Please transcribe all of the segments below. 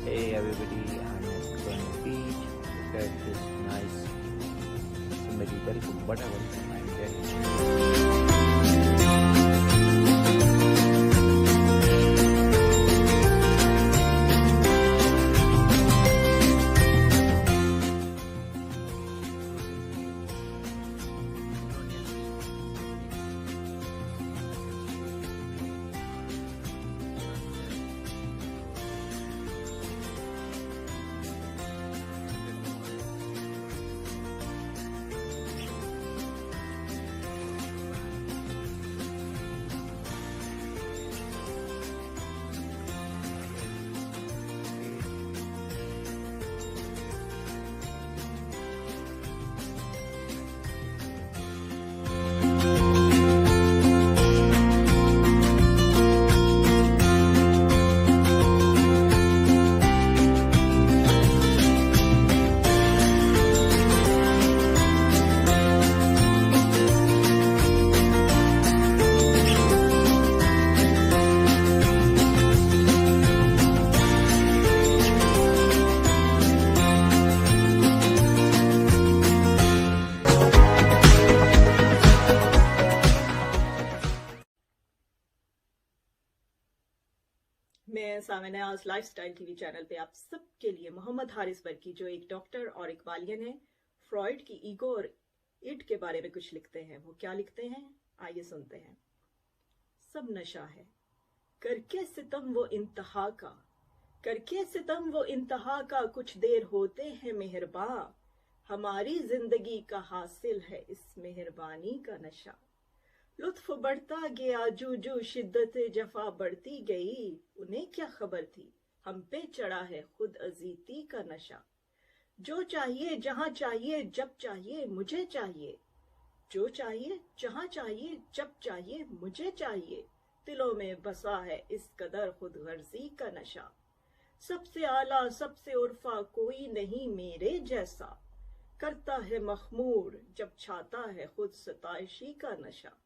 Hey everybody, I'm at Colonel Beach. Look at this nice somebody welcome whatever I'm getting. मैं सामनाज lifestyle TV channel पे आप सबके लिए मोहम्मद हारिस बरकी, जो एक डॉक्टर और एक वालियन है, फ्रॉइड की ईगो और इड के बारे में कुछ लिखते हैं। वो क्या लिखते हैं, आइए सुनते हैं। सब नशा है, करके सितम वो इंतहा का, करके सितम वो इंतहा का, कुछ देर होते हैं मेहरबां, हमारी जिंदगी का हासिल है इस मेहरबानी का नशा। लुत्फ बढ़ता गया जू जू शिद्दत जफा बढ़ती गई, उन्हें क्या खबर थी हम पे चढ़ा है खुद अजीती का नशा। जो चाहिए जहां चाहिए जब चाहिए मुझे चाहिए, जो चाहिए जहां चाहिए जब चाहिए मुझे चाहिए, दिलों में बसा है इस कदर खुद गर्जी का नशा। सबसे आला सबसे उर्फा कोई नहीं मेरे जैसा, करता है मखमूर जब छाता है खुद सताइशी का नशा।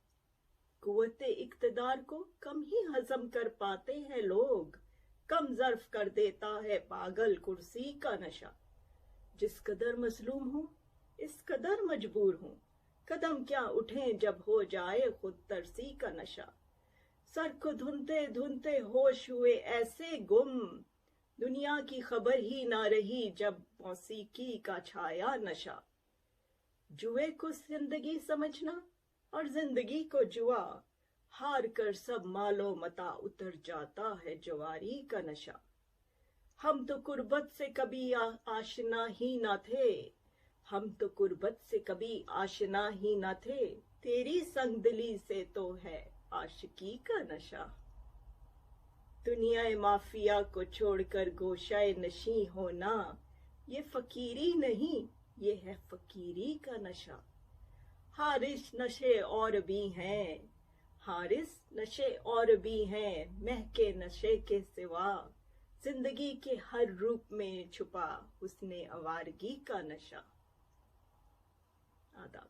कुव्वते इक्तदार को कम ही हजम कर पाते हैं लोग, कम ज़र्फ कर देता है पागल कुर्सी का नशा। जिस कदर मजलूम हूँ इस कदर मजबूर हूँ, कदम क्या उठें जब हो जाए खुद तरसी का नशा। सर को धुनते धुनते होश हुए ऐसे गुम, दुनिया की खबर ही ना रही जब मौसीकी का छाया नशा। जुए को जिंदगी समझना और जिंदगी को जुआ, हार कर सब मालो मता उतर जाता है जवारी का नशा। हम तो कुर्बत से कभी आशना ही ना थे, हम तो कुर्बत से कभी आशना ही ना थे, तेरी संगदिली से तो है आशिकी का नशा। दुनिया माफिया को छोड़कर गोशाए नशी होना, ये फकीरी नहीं ये है फकीरी का नशा। हारिस नशे और भी हैं, हारिस नशे और भी हैं, महके नशे के सिवा, जिंदगी के हर रूप में छुपा उसने आवारगी का नशा। आदाब।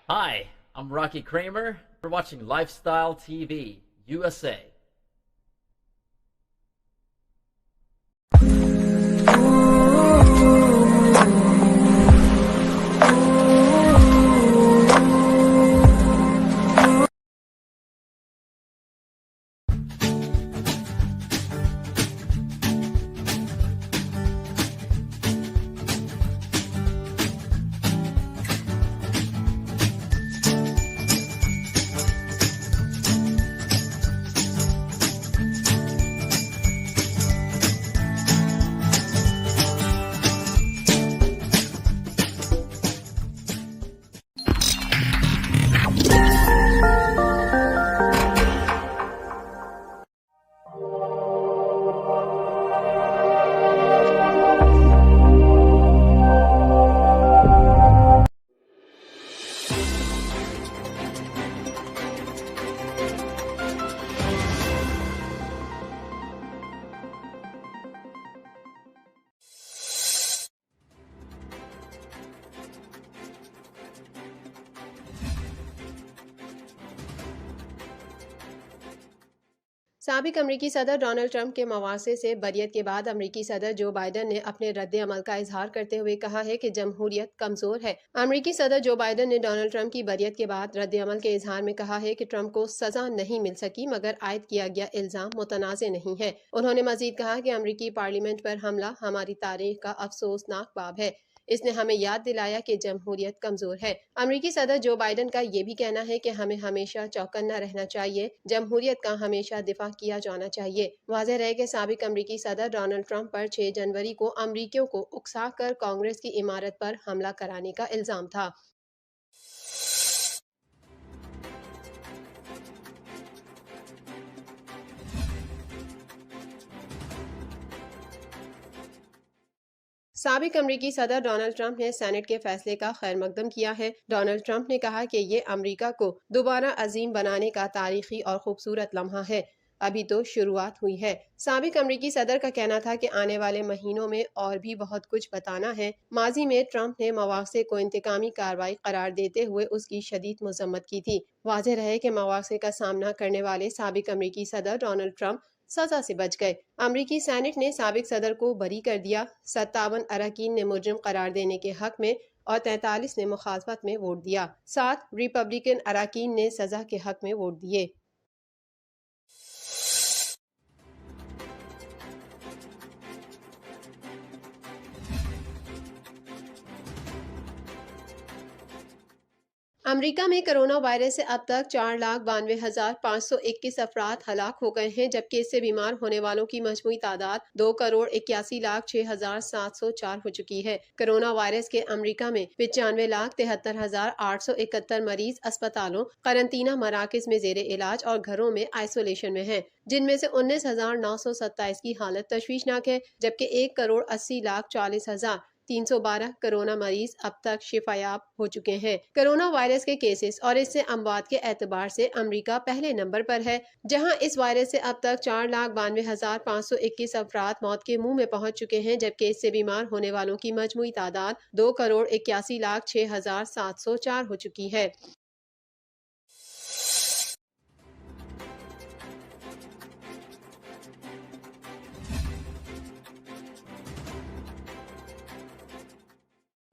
Hi, I'm Rocky Kramer. You're watching Lifestyle TV USA. साबिक अमरीकी सदर डोनाल्ड ट्रंप के मवासे से बरियत के बाद अमरीकी सदर जो बाइडन ने अपने रद्द अमल का इजहार करते हुए कहा है कि जमहूरियत कमजोर है। अमरीकी सदर जो बाइडन ने डोनाल्ड ट्रंप की बरियत के बाद रद्द अमल के इजहार में कहा है कि ट्रंप को सजा नहीं मिल सकी मगर आयद किया गया इल्जाम मुतनाज़ नहीं है। उन्होंने मजीद कहा कि अमरीकी पार्लियामेंट पर हमला हमारी तारीख का अफसोसनाक बाब है। इसने हमें याद दिलाया कि जमहूरियत कमजोर है। अमरीकी सदर जो बाइडन का ये भी कहना है कि हमें हमेशा चौकन्ना रहना चाहिए, जमहूरियत का हमेशा दिफा किया जाना चाहिए। वाज़ेह रहे कि साबिक अमरीकी सदर डोनाल्ड ट्रंप पर 6 जनवरी को अमरीकियों को उकसा कर कांग्रेस की इमारत पर हमला कराने का इल्जाम था। साबिक अमरीकी सदर डोनाल्ड ट्रंप ने सेनेट के फैसले का खैर मकदम किया है। डोनाल्ड ट्रंप ने कहा कि ये अमरीका को दोबारा अजीम बनाने का तारीखी और खूबसूरत लम्हा है। अभी तो शुरुआत हुई है। साबिक अमरीकी सदर का कहना था कि आने वाले महीनों में और भी बहुत कुछ बताना है। माजी में ट्रंप ने मवासे को इंतकामी कार्रवाई करार देते हुए उसकी शदीद मजम्मत की थी। वाज़ेह रहे कि मवासे का सामना करने वाले साबिक अमरीकी सदर डोनाल्ड ट्रंप सजा से बच गए। अमरीकी सेनेट ने साबिक सदर को बरी कर दिया। 57 अरकान ने मुजरिम करार देने के हक में और 43 ने मुखालफत में वोट दिया। 7 रिपब्लिकन अरकान ने सजा के हक में वोट दिए। अमरीका में कोरोना वायरस से अब तक 4,92,521 अफराद हलाक हो गए हैं, जबकि इससे बीमार होने वालों की मजमूई तादाद 2,81,06,704 हो चुकी है। कोरोना वायरस के अमरीका में 95,73,871 मरीज अस्पतालों, करंतना मराकज में जेर इलाज और घरों में आइसोलेशन में हैं, जिनमें से 19,927 की हालत तशवीशनाक है, जबकि 1,80,40,312 कोरोना मरीज अब तक शिफायाब हो चुके हैं। कोरोना वायरस के केसेस और इससे अमवात के एतबार से अमरीका पहले नंबर पर है, जहां इस वायरस से अब तक 4,92,521 अफराद मौत के मुंह में पहुंच चुके हैं, जबकि इससे बीमार होने वालों की मजमूई तादाद 2,81,06,704 हो चुकी है।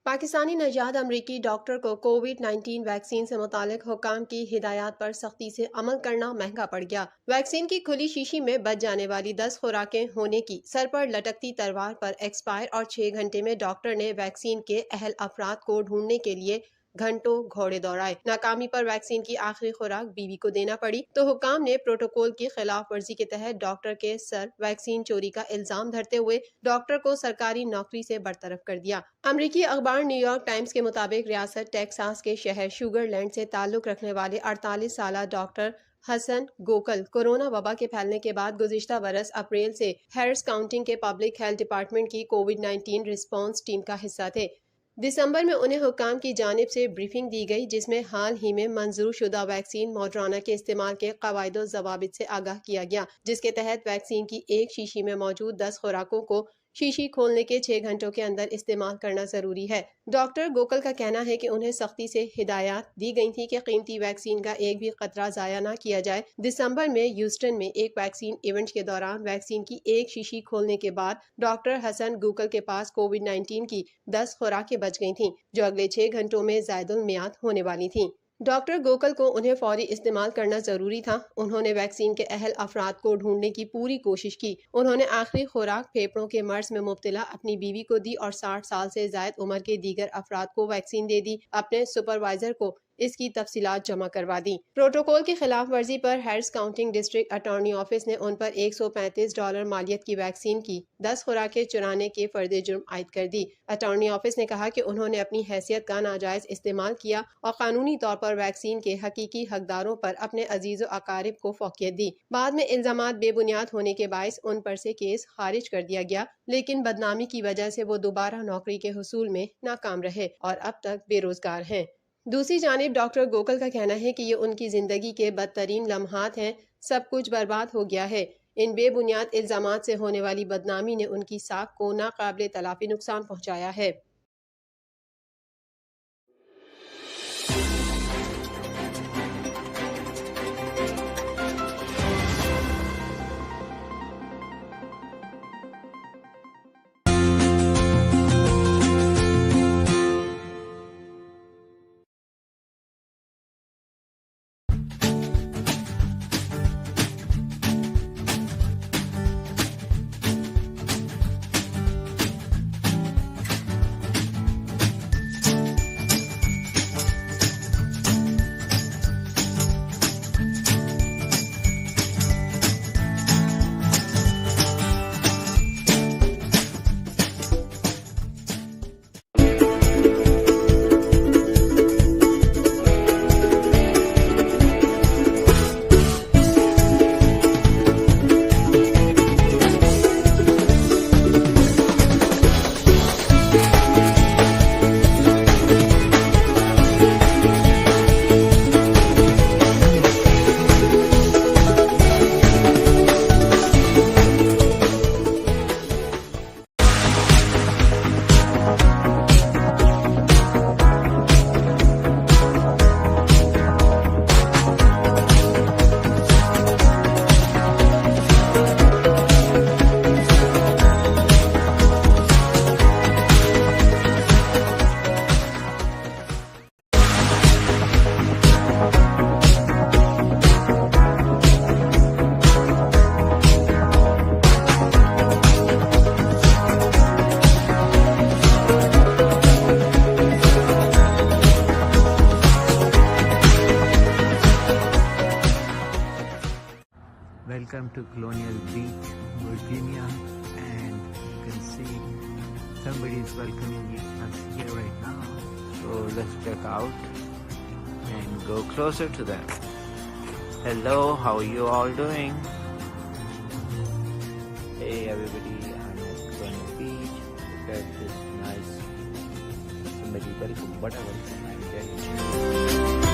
पाकिस्तानी नजाद अमरीकी डॉक्टर को कोविड-19 वैक्सीन से मुतालिक हुकाम की हिदायत पर सख्ती से अमल करना महंगा पड़ गया। वैक्सीन की खुली शीशी में बच जाने वाली 10 खुराकें होने की सर पर लटकती तलवार पर एक्सपायर और 6 घंटे में डॉक्टर ने वैक्सीन के अहल अफराद को ढूंढने के लिए घंटों घोड़े दौड़ाए। नाकामी पर वैक्सीन की आखिरी खुराक बीवी को देना पड़ी तो हुकाम ने प्रोटोकॉल की खिलाफ वर्जी के तहत डॉक्टर के सर वैक्सीन चोरी का इल्जाम धरते हुए डॉक्टर को सरकारी नौकरी से बरतरफ कर दिया। अमरीकी अखबार न्यूयॉर्क टाइम्स के मुताबिक रियासत टेक्सास के शहर शुगरलैंड से ताल्लुक रखने वाले 48 साल डॉक्टर हसन गोकल कोरोना वबा के फैलने के बाद गुज़िश्ता बरस अप्रैल से हैरिस काउंटी के पब्लिक हेल्थ डिपार्टमेंट की कोविड-19 रिस्पांस टीम का हिस्सा थे। दिसंबर में उन्हें हुकाम की जानिब से ब्रीफिंग दी गई, जिसमें हाल ही में मंजूर शुदा वैक्सीन मॉडर्ना के इस्तेमाल के कवायद व ज़वाबित से आगाह किया गया, जिसके तहत वैक्सीन की एक शीशी में मौजूद 10 खुराकों को शीशी खोलने के 6 घंटों के अंदर इस्तेमाल करना जरूरी है। डॉक्टर गोकल का कहना है कि उन्हें सख्ती से हिदायत दी गई थी कि कीमती वैक्सीन का एक भी खतरा जाया न किया जाए। दिसंबर में ह्यूस्टन में एक वैक्सीन इवेंट के दौरान वैक्सीन की एक शीशी खोलने के बाद डॉक्टर हसन गोकल के पास कोविड-19 की 10 खुराकें बच गई थीं, जो अगले 6 घंटों में ज़ायदुल मियाद होने वाली थीं। डॉक्टर गोकल को उन्हें फौरी इस्तेमाल करना जरूरी था। उन्होंने वैक्सीन के अहल अफराद को ढूंढने की पूरी कोशिश की। उन्होंने आखिरी खुराक फेफड़ों के मर्ज में मुब्तला अपनी बीवी को दी और 60 साल से जायद उम्र के दीगर अफराद को वैक्सीन दे दी। अपने सुपरवाइजर को इसकी तफसीलात जमा करवा दी। प्रोटोकॉल की खिलाफ वर्जी पर Harris county district attorney office ने उन पर $135 मालियत की वैक्सीन की 10 खुराकें चुराने के फर्द जुर्म आयद कर दी। अटॉर्नी ऑफिस ने कहा कि उन्होंने अपनी हैसियत का नाजायज इस्तेमाल किया और कानूनी तौर पर वैक्सीन के हकीकी हकदारों पर अपने अजीज व अकारिब को फौकियत दी। बाद में इल्जामात बेबुनियाद होने के बायस उन पर से केस खारिज कर दिया गया, लेकिन बदनामी की वजह से वो दोबारा नौकरी के हुसूल में नाकाम रहे और अब तक बेरोजगार हैं। दूसरी जानिब डॉक्टर गोकल का कहना है कि ये उनकी जिंदगी के बदतरीन लम्हात हैं। सब कुछ बर्बाद हो गया है। इन बेबुनियाद इल्जामात से होने वाली बदनामी ने उनकी साख को नाकाबिले तलाफी नुकसान पहुंचाया है। Welcome to Colonial Beach, Virginia, and you can see somebody is welcoming us here right now. So let's check out and go closer to them. Hello, how are you all doing? Hey everybody, I'm at Colonial Beach. Look at this nice somebody welcome, whatever I'm getting.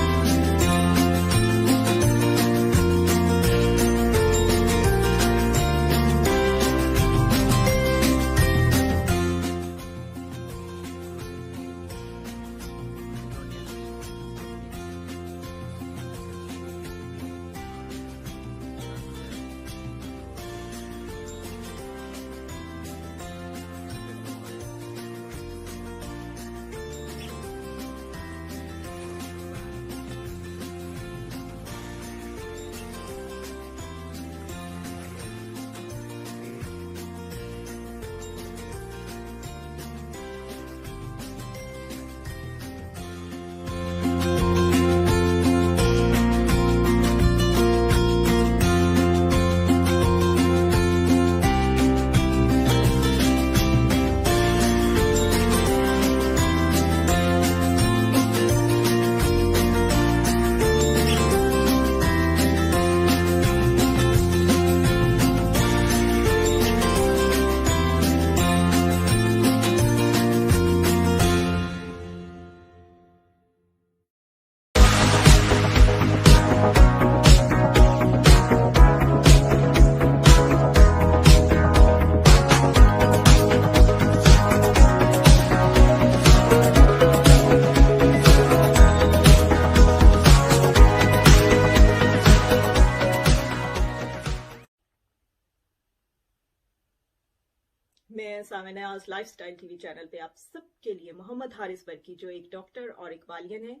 मैं सामिना आज lifestyle TV channel पे आप सबके लिए मोहम्मद हारिस बरकी, जो एक doctor और इकबालियन है,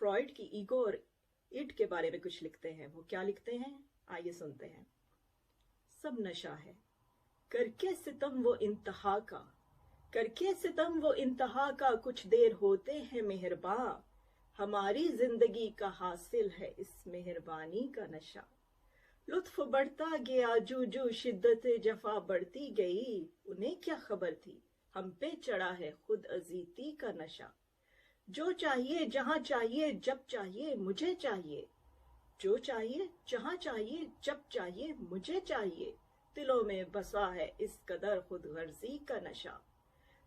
फ्रॉइड की ईगो और इड के बारे में कुछ लिखते हैं। वो क्या लिखते हैं, आइए सुनते हैं। सब नशा है, करके सितम वो इंतहा का, करके सितम वो इंतहा का, कुछ देर होते हैं मेहरबां, हमारी जिंदगी का हासिल है इस मेहरबानी का नशा। लुत्फ बढ़ता गया जू जू शिद्दत जफा बढ़ती गई, उन्हें क्या खबर थी हम पे चढ़ा है खुद अजीती का नशा। जो चाहिए जहां चाहिए जब चाहिए मुझे चाहिए, जो चाहिए जहां चाहिए जब चाहिए मुझे चाहिए, दिलों में बसा है इस कदर खुद गर्जी का नशा।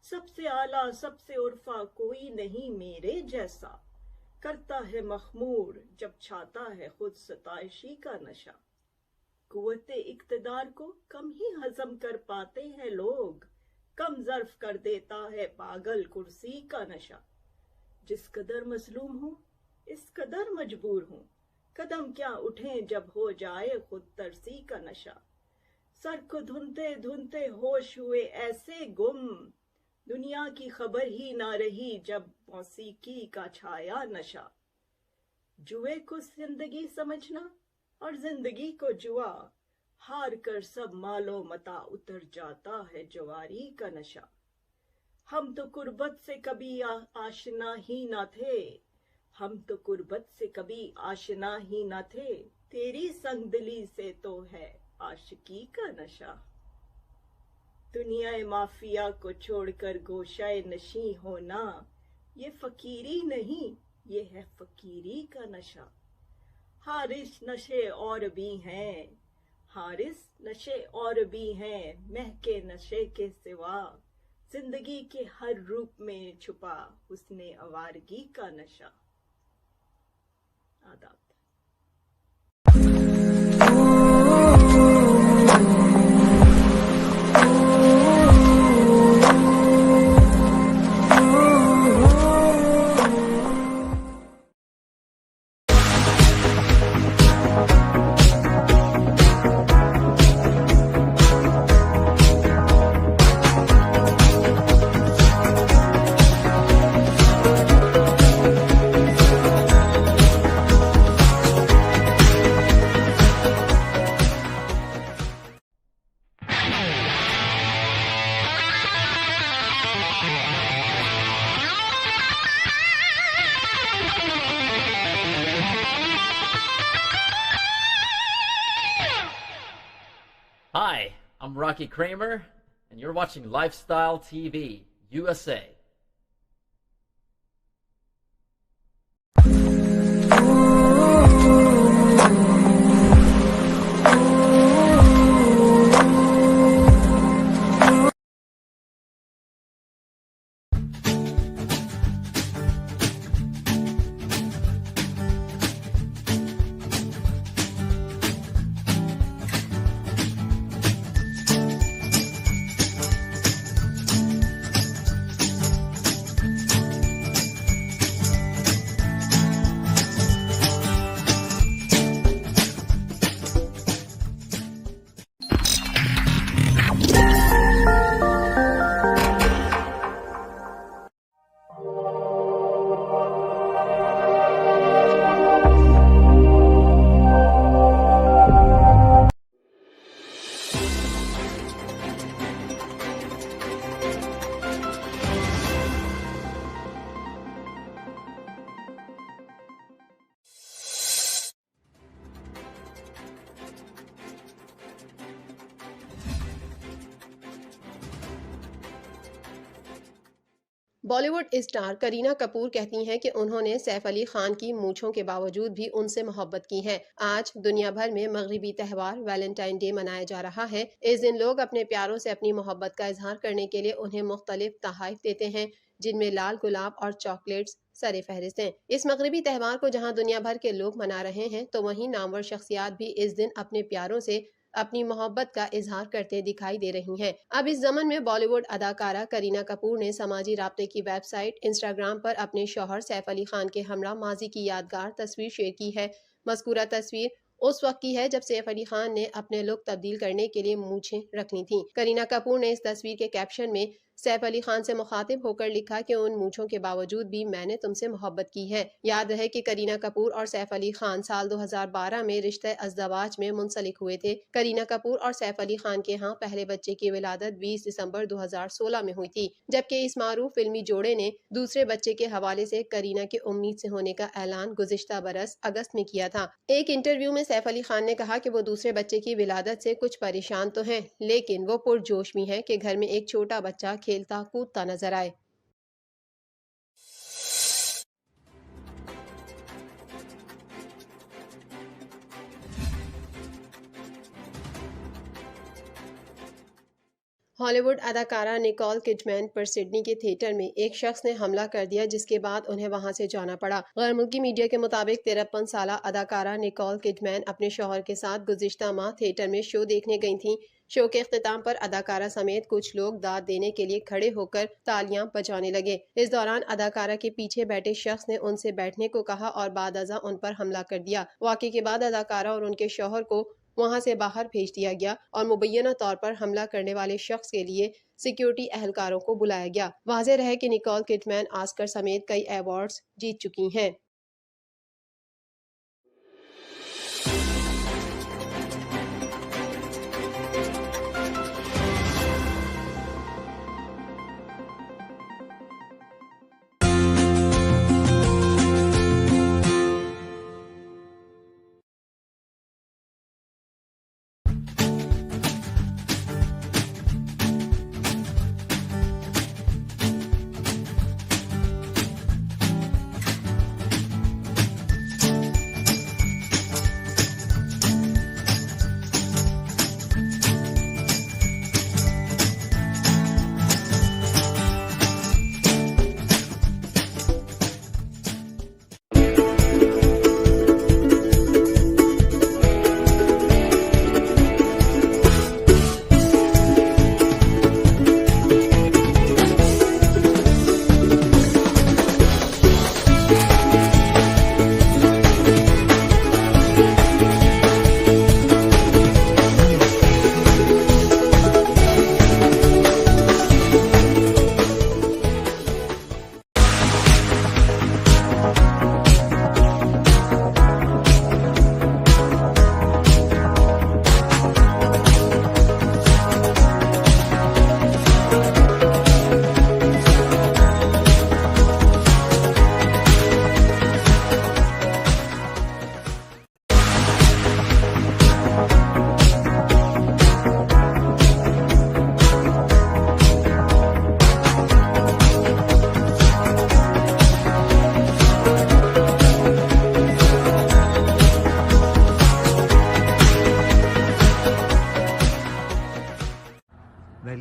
सबसे आला सबसे उर्फा कोई नहीं मेरे जैसा, करता है मखमूर जब छाता है खुद सताइशी का नशा। कुव्वते इक्तदार को कम ही हजम कर पाते हैं लोग, कम ज़र्फ कर देता है पागल कुर्सी का नशा। जिस कदर मजलूम हूँ इस कदर मजबूर हूँ, कदम क्या उठें जब हो जाए खुद तरसी का नशा। सर को धुनते धुनते होश हुए ऐसे गुम, दुनिया की खबर ही ना रही जब मौसीकी का छाया नशा। जुए को जिंदगी समझना और जिंदगी को जुआ, हार कर सब मालो मता उतर जाता है जवारी का नशा। हम तो कुर्बत से कभी आशना ही ना थे, हम तो कुर्बत से कभी आशना ही ना थे, तेरी संगदिली से तो है आशिकी का नशा। दुनिया माफिया को छोड़कर गोशाए नशी होना, ये फकीरी नहीं ये है फकीरी का नशा। हारिस नशे और भी हैं, हारिस नशे और भी हैं, महके नशे के सिवा, जिंदगी के हर रूप में छुपा हुस्ने आवारगी का नशा। आदाब। Hi, I'm Rocky Kramer, and you're watching Lifestyle TV USA. Bollywood star Kareena Kapoor कहती हैं कि उन्होंने सैफ अली खान की मूंछों के बावजूद भी उनसे मोहब्बत की है। आज दुनिया भर में मगरबी त्यौहार वैलेंटाइन डे मनाया जा रहा है। इस दिन लोग अपने प्यारों से अपनी मोहब्बत का इजहार करने के लिए उन्हें मुख्तलिफ तोहफे देते हैं, जिनमें लाल गुलाब और चॉकलेट्स सरे फहरिस्त हैं। इस मगरबी त्यौहार को जहां दुनिया भर के लोग मना रहे हैं, तो वहीं नामवर शख्सियात भी इस दिन अपने प्यारों से अपनी मोहब्बत का इजहार करते दिखाई दे रही हैं। अब इस जमन में बॉलीवुड अदाकारा करीना कपूर ने समाजी राब्ते की वेबसाइट इंस्टाग्राम पर अपने शौहर सैफ अली खान के हमरा माजी की यादगार तस्वीर शेयर की है। मज़कूरा तस्वीर उस वक्त की है जब सैफ अली खान ने अपने लुक तब्दील करने के लिए मूछें रख ली थीं। करीना कपूर ने इस तस्वीर के कैप्शन में सैफ अली खान से मुखातिब होकर लिखा कि उन मूछों के बावजूद भी मैंने तुमसे मोहब्बत की है। याद रहे कि करीना कपूर और सैफ अली खान साल 2012 में रिश्ते अज़दवाज में मुंसलिक हुए थे। करीना कपूर और सैफ अली खान के यहाँ पहले बच्चे की विलादत 20 दिसंबर 2016 में हुई थी, जबकि इस मारूफ फिल्मी जोड़े ने दूसरे बच्चे के हवाले से करीना के उम्मीद से होने का ऐलान गुज़िश्ता बरस अगस्त में किया था। एक इंटरव्यू में सैफ अली खान ने कहा कि वो दूसरे बच्चे की विलादत से कुछ परेशान तो हैं, लेकिन वो पुरजोश भी हैं कि घर में एक छोटा बच्चा खेलता कूदता नजर आए। हॉलीवुड अदाकारा निकोल किडमैन पर सिडनी के थिएटर में एक शख्स ने हमला कर दिया, जिसके बाद उन्हें वहां से जाना पड़ा। गैर मुल्की मीडिया के मुताबिक 53 साला अदाकारा निकोल किडमैन अपने शौहर के साथ गुज़िश्ता माह थिएटर में शो देखने गई थीं। शो के इख्तिताम पर अदाकारा समेत कुछ लोग दाद देने के लिए खड़े होकर तालियां बजाने लगे। इस दौरान अदाकारा के पीछे बैठे शख्स ने उनसे बैठने को कहा और बादअज़ा उन पर हमला कर दिया। वाक़े के बाद अदाकारा और उनके शौहर को वहां से बाहर भेज दिया गया और मुबैना तौर पर हमला करने वाले शख्स के लिए सिक्योरिटी एहलकारों को बुलाया गया। वाज़ेह रहे कि निकोल किडमैन ऑस्कर समेत कई अवार्ड्स जीत चुकी हैं।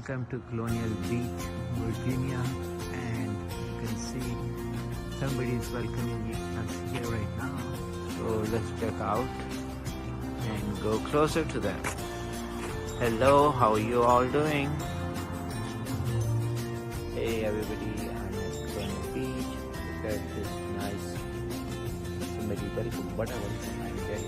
Welcome to Colonial Beach, Virginia, and you can see somebody is welcoming us here right now. So let's check out and go closer to them. Hello, how are you all doing? Hey everybody, I'm at Colonial Beach. Look at this nice somebody very good whatever I get.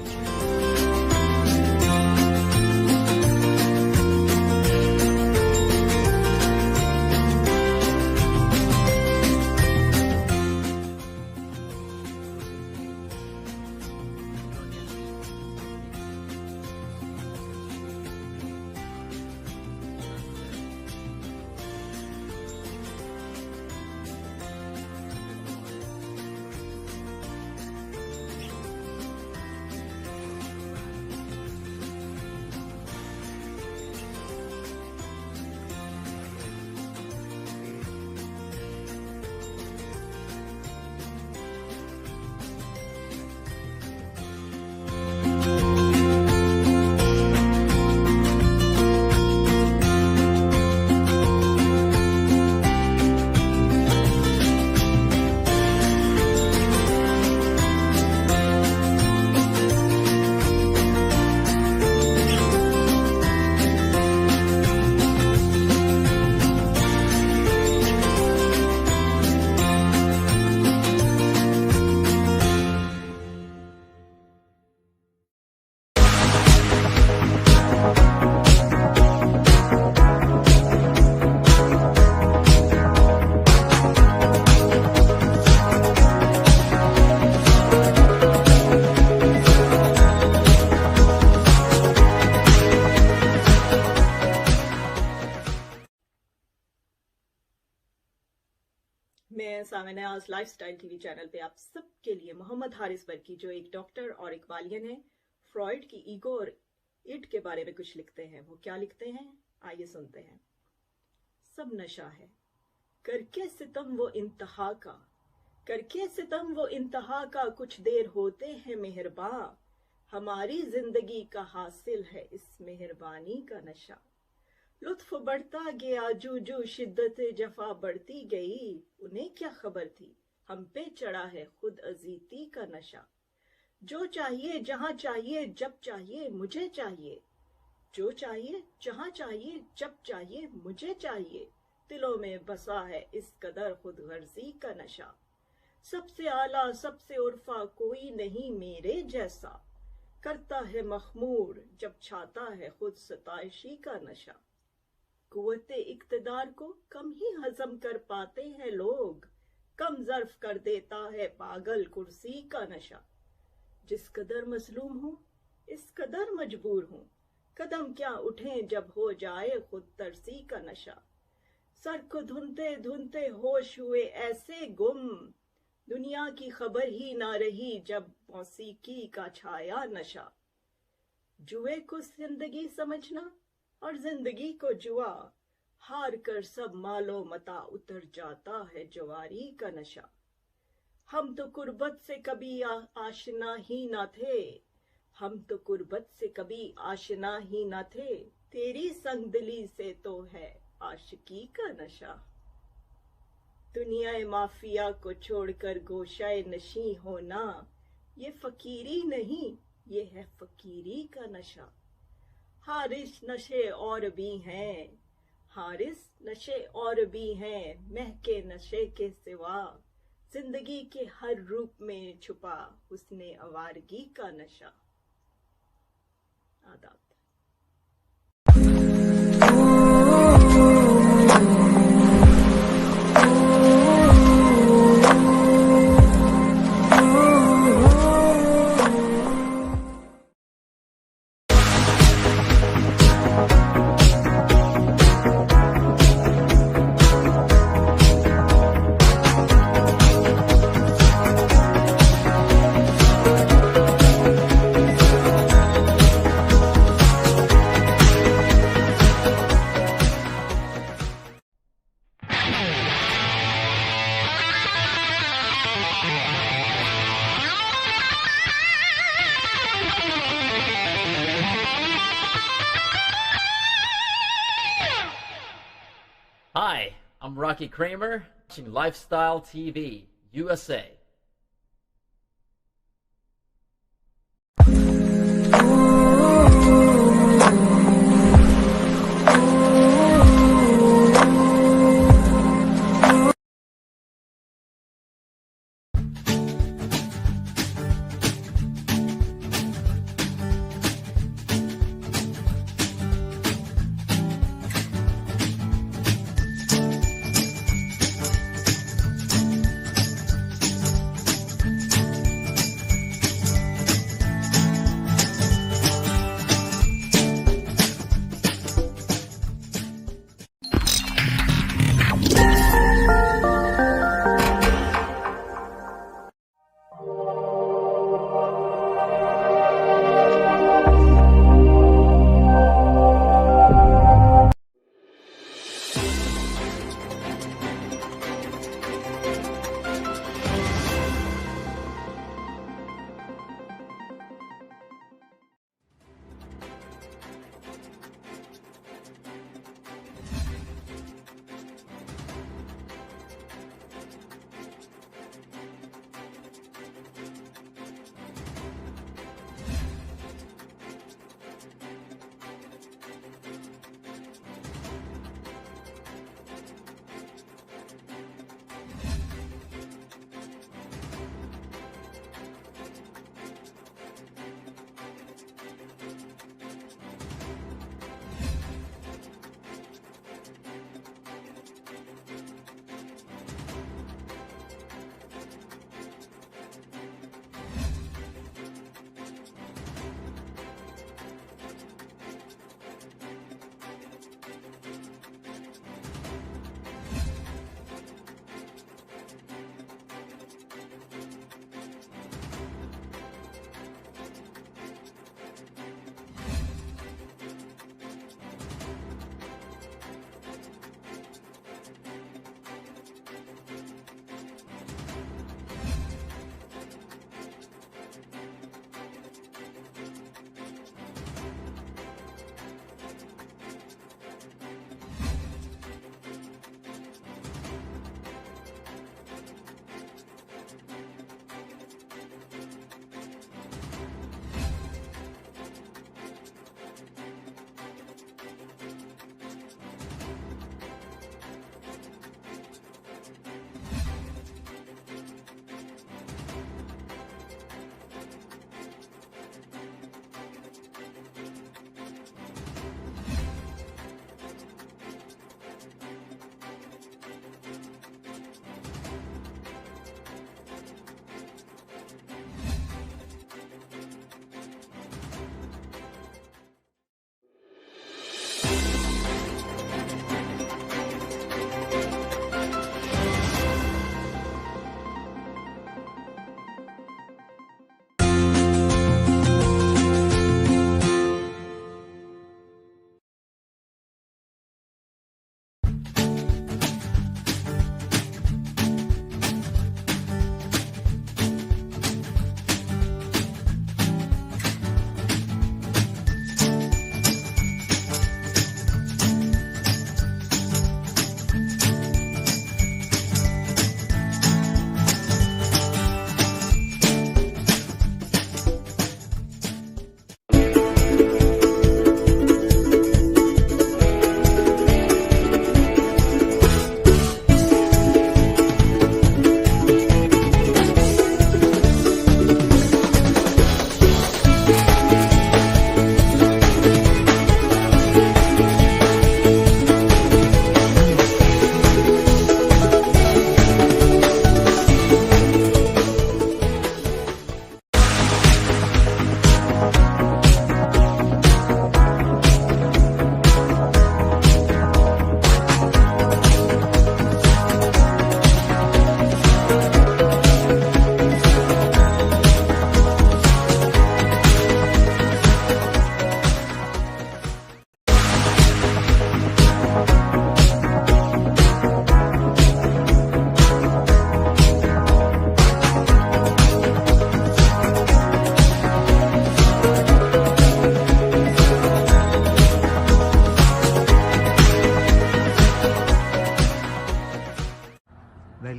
मैं सामिना आज lifestyle TV channel पे आप सबके लिए मोहम्मद हारिस बरकी, जो एक doctor और इकबालियन है, फ्रॉइड की ईगो और इड के बारे में कुछ लिखते हैं। वो क्या लिखते हैं, आइए सुनते हैं। सब नशा है, करके सितम वो इंतहा का, करके सितम वो इंतहा का, कुछ देर होते हैं मेहरबां, हमारी जिंदगी का हासिल है इस मेहरबानी का नशा। लुत्फ बढ़ता गया जू जू शिद्दत जफा बढ़ती गई, उन्हें क्या खबर थी हम पे चढ़ा है खुद अजीती का नशा। जो चाहिए जहां चाहिए जब चाहिए मुझे चाहिए, जो चाहिए जहां चाहिए जब चाहिए मुझे चाहिए, दिलों में बसा है इस कदर खुद गर्जी का नशा। सबसे आला सबसे उर्फा कोई नहीं मेरे जैसा, करता है मखमूर जब छाता है खुद सताइशी का नशा। कुव्वते इक्तदार को कम ही हजम कर पाते हैं लोग, कम ज़र्फ कर देता है पागल कुर्सी का नशा। जिस कदर मजलूम हूँ इस कदर मजबूर हूँ, कदम क्या उठें जब हो जाए खुद तरसी का नशा। सर को धुनते धुनते होश हुए ऐसे गुम, दुनिया की खबर ही ना रही जब मौसीकी का छाया नशा। जुए को जिंदगी समझना और जिंदगी को जुआ, हार कर सब मालो मता उतर जाता है जवारी का नशा। हम तो कुर्बत से कभी आशना ही ना थे, हम तो कुर्बत से कभी आशना ही ना थे, तेरी संगदिली से तो है आशिकी का नशा। दुनिया माफिया को छोड़कर गोशाए नशी होना, ये फकीरी नहीं ये है फकीरी का नशा। हारिस नशे और भी हैं, हारिस नशे और भी हैं, महके नशे के सिवा, जिंदगी के हर रूप में छुपा उसने आवारगी का नशा। आदाब। Hi, I'm Rocky Kramer, watching Lifestyle TV, USA.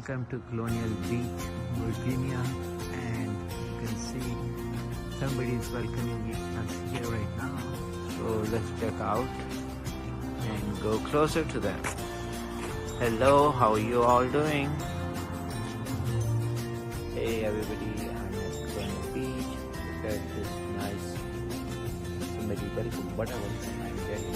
Welcome to Colonial Beach, Virginia, and you can see somebody is welcoming us here right now. So let's check out and go closer to them. Hello, how are you all doing? Hey everybody, I'm at Colonial Beach. Look at this nice, somebody welcome, whatever I'm getting.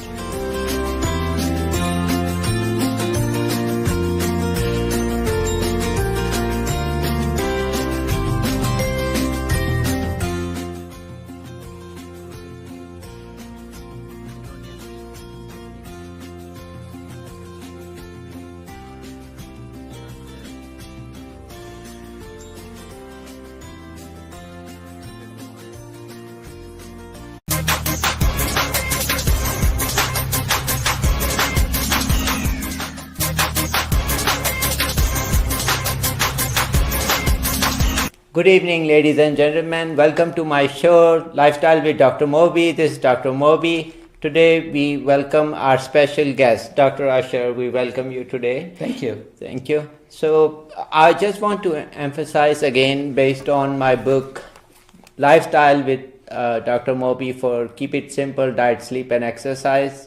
Good evening, ladies and gentlemen. Welcome to my show, Lifestyle with Dr. Moby. This is Dr. Moby. Today, we welcome our special guest, Dr. Usher. We welcome you today. Thank you. Thank you. So, I just want to emphasize again, based on my book, Lifestyle with Dr. Moby, for Keep It Simple, Diet, Sleep, and Exercise.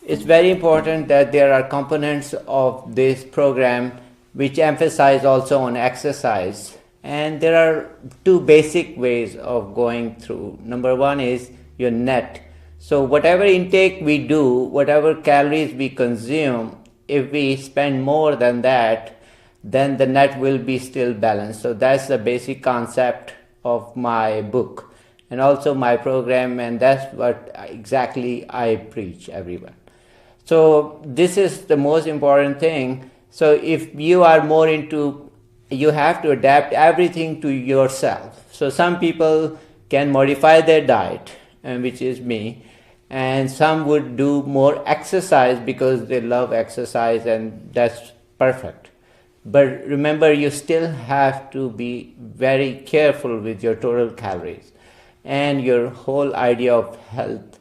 It's very important that there are components of this program which emphasize also on exercise. And there are two basic ways of going through. Number one is your net. So whatever intake we do, whatever calories we consume, if we spend more than that, then the net will be still balanced. So that's the basic concept of my book and also my program, and that's what exactly I preach everyone. So this is the most important thing. So if you are more into, you have to adapt everything to yourself. So some people can modify their diet, which is me, and some would do more exercise because they love exercise, and that's perfect. But remember, you still have to be very careful with your total calories and your whole idea of health.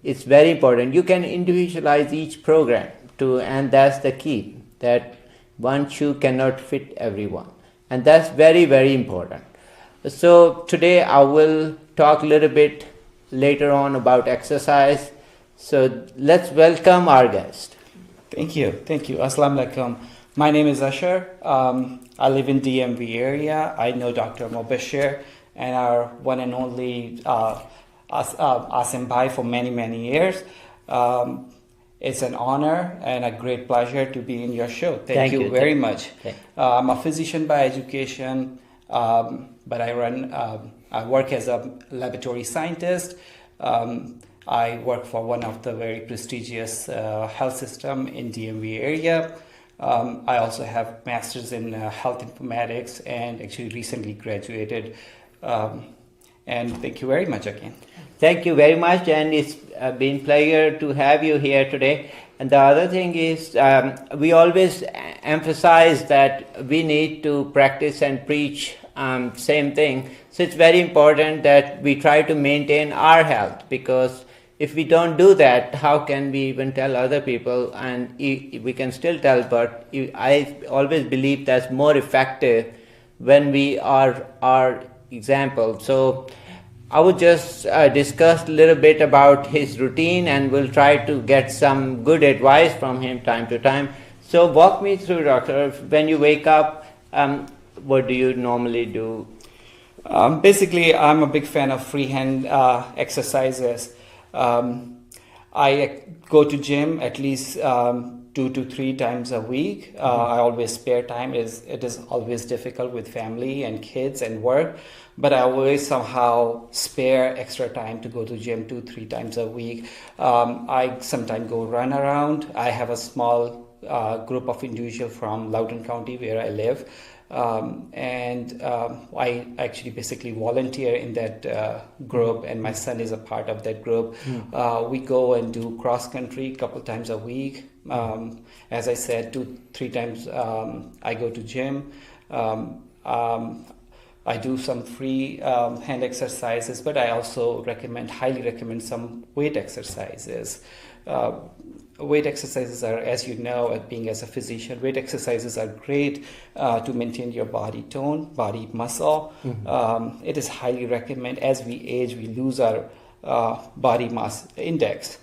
It's very important. You can individualize each program and that's the key, that one shoe cannot fit everyone. And that's very, very important. So today I will talk a little bit later on about exercise. So let's welcome our guest. Thank you. Thank you. Assalamu alaikum. My name is Usher. I live in DMV area. I know Dr. Mobashir and our one and only Asim Bhai for many, many years. It's an honor and a great pleasure to be in your show. Thank you very much. I'm a physician by education, but I work as a laboratory scientist. I work for one of the very prestigious health system in DMV area. I also have masters in health informatics and actually recently graduated. And thank you very much again. Thank you very much, and it's been a pleasure to have you here today. And the other thing is, we always emphasize that we need to practice and preach same thing. So it's very important that we try to maintain our health, because if we don't do that, how can we even tell other people? And we can still tell, but I always believe that's more effective when we are our example. So I would just discuss a little bit about his routine, and we'll try to get some good advice from him time to time. So walk me through, doctor, when you wake up, what do you normally do? Basically, I'm a big fan of freehand exercises. I go to gym at least 2 to 3 times a week. I always spare time. It is always difficult with family and kids and work, but I always somehow spare extra time to go to gym 2-3 times a week. I sometimes go run around. I have a small group of individuals from Loudoun County where I live. I actually basically volunteer in that group, and my son is a part of that group. We go and do cross country a couple times a week. As I said, 2-3 times I go to gym. I do some free hand exercises, but I also highly recommend some weight exercises. Weight exercises are, as you know, being as a physician, weight exercises are great to maintain your body tone, body muscle. It is highly recommended. As we age, we lose our body mass index.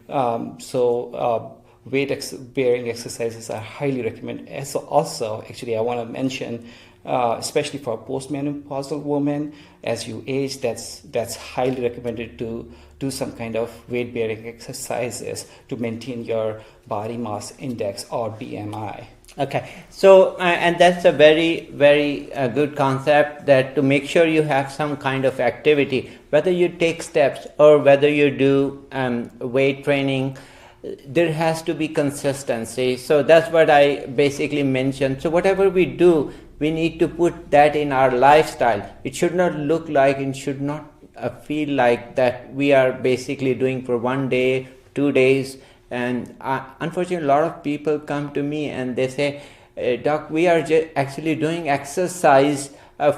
So weight-bearing exercises are highly recommended. Also, actually, I want to mention, especially for postmenopausal women, as you age, that's highly recommended to do some kind of weight-bearing exercises to maintain your body mass index or BMI. Okay, so and that's a very, very good concept, that to make sure you have some kind of activity, whether you take steps or whether you do weight training, there has to be consistency. So that's what I basically mentioned. So whatever we do, we need to put that in our lifestyle. It should not look like, it should not feel like that we are basically doing for 1 day, 2 days. And unfortunately, a lot of people come to me and they say, Doc, we are actually doing exercise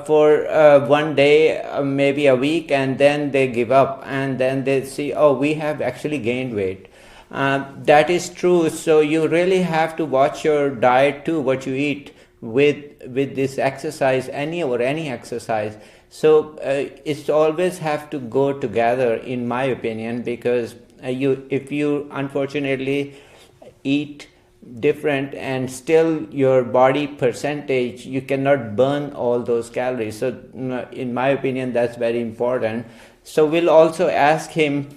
for 1 day, maybe a week, and then they give up, and then they see, oh, we have actually gained weight. That is true. So you really have to watch your diet too, what you eat with this exercise, any exercise. So it's always have to go together, in my opinion, because if you unfortunately eat different and still your body percentage, you cannot burn all those calories. So in my opinion, that's very important. So we'll also ask him,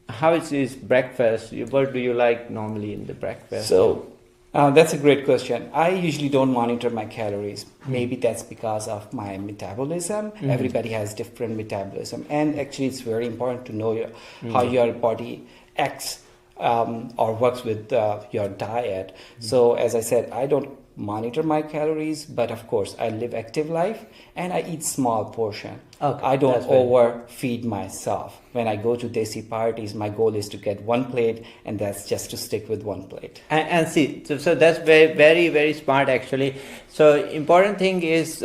how is his breakfast? What do you like normally in the breakfast? So that's a great question. I usually don't monitor my calories. Maybe that's because of my metabolism. Everybody has different metabolism. And actually, it's very important to know how your body acts or works with your diet. So as I said, I don't monitor my calories, but of course, I live active life and I eat small portion. Okay, I don't overfeed myself. When I go to desi parties, my goal is to get one plate, and that's just to stick with one plate. And see, so that's very, very, very smart actually. So important thing is,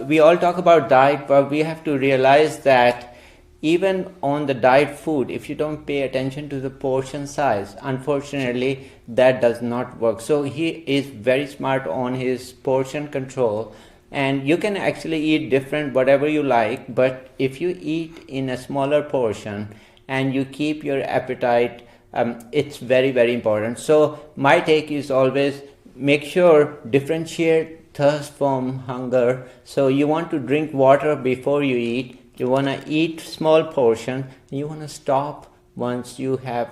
we all talk about diet, but we have to realize that even on the diet food, if you don't pay attention to the portion size, unfortunately, that does not work. So he is very smart on his portion control. And you can actually eat different, whatever you like, but if you eat in a smaller portion and you keep your appetite, it's very, very important. So my take is always make sure differentiate thirst from hunger. So you want to drink water before you eat. You want to eat small portion. You want to stop once you have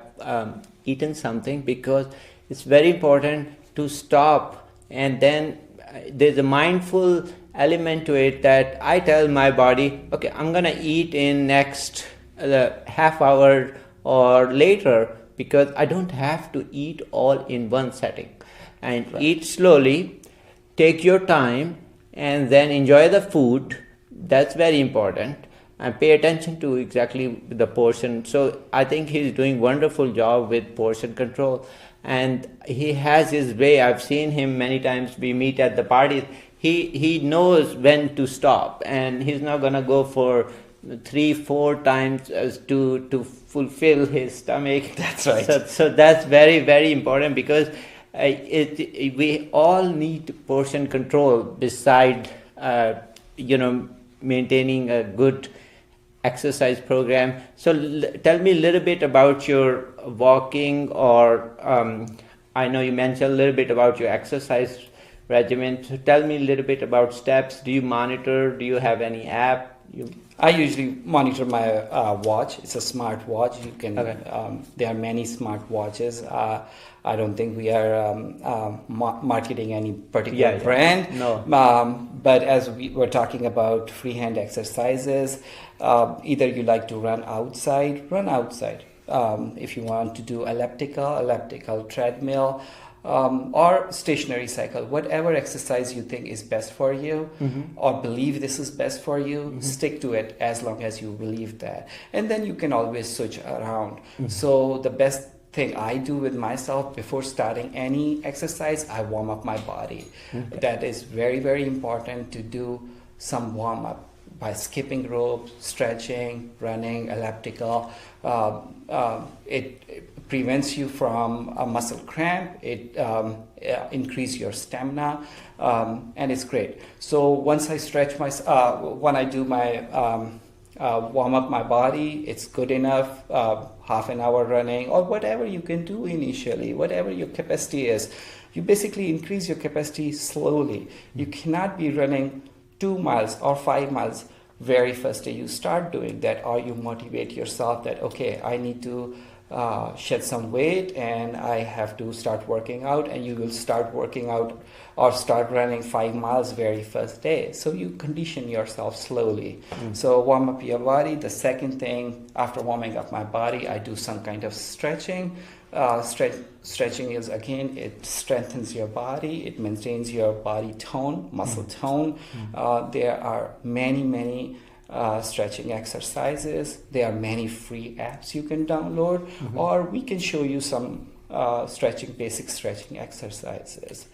eaten something, because it's very important to stop. And then there's a mindful element to it, that I tell my body, okay, I'm going to eat in next half hour or later, because I don't have to eat all in one setting. And eat slowly, take your time, and then enjoy the food. That's very important. And pay attention to exactly the portion. So I think he's doing wonderful job with portion control. And he has his way. I've seen him many times. We meet at the parties. He knows when to stop, and he's not gonna go for 3-4 times to fulfill his stomach. That's right. So that's very, very important, because we all need portion control beside maintaining a good exercise program. So tell me a little bit about your walking, or I know you mentioned a little bit about your exercise regimen. So tell me a little bit about steps. Do you monitor? Do you have any app? I usually monitor my watch. It's a smart watch. You can. Okay. There are many smart watches. I don't think we are marketing any particular brand. No. But as we were talking about freehand exercises, either you like to run outside. If you want to do elliptical treadmill, or stationary cycle, whatever exercise you think is best for you, or believe this is best for you, stick to it as long as you believe that. And then you can always switch around. So the best thing I do with myself before starting any exercise, I warm up my body. That is very, very important to do some warm up by skipping rope, stretching, running, elliptical. It prevents you from a muscle cramp. It increases your stamina, and it's great. So once I stretch when I do my warm up my body, it's good enough. Half an hour running or whatever you can do initially, whatever your capacity is. You basically increase your capacity slowly. You cannot be running 2 miles or 5 miles very first day you start doing that, or you motivate yourself that, okay, I need to shed some weight and I have to start working out, and you will start working out or start running 5 miles very first day. So you condition yourself slowly. So warm up your body. The second thing, after warming up my body, I do some kind of stretching. Stretching is, again, it strengthens your body, it maintains your body tone, muscle tone. There are many stretching exercises. There are many free apps you can download, or we can show you some basic stretching exercises.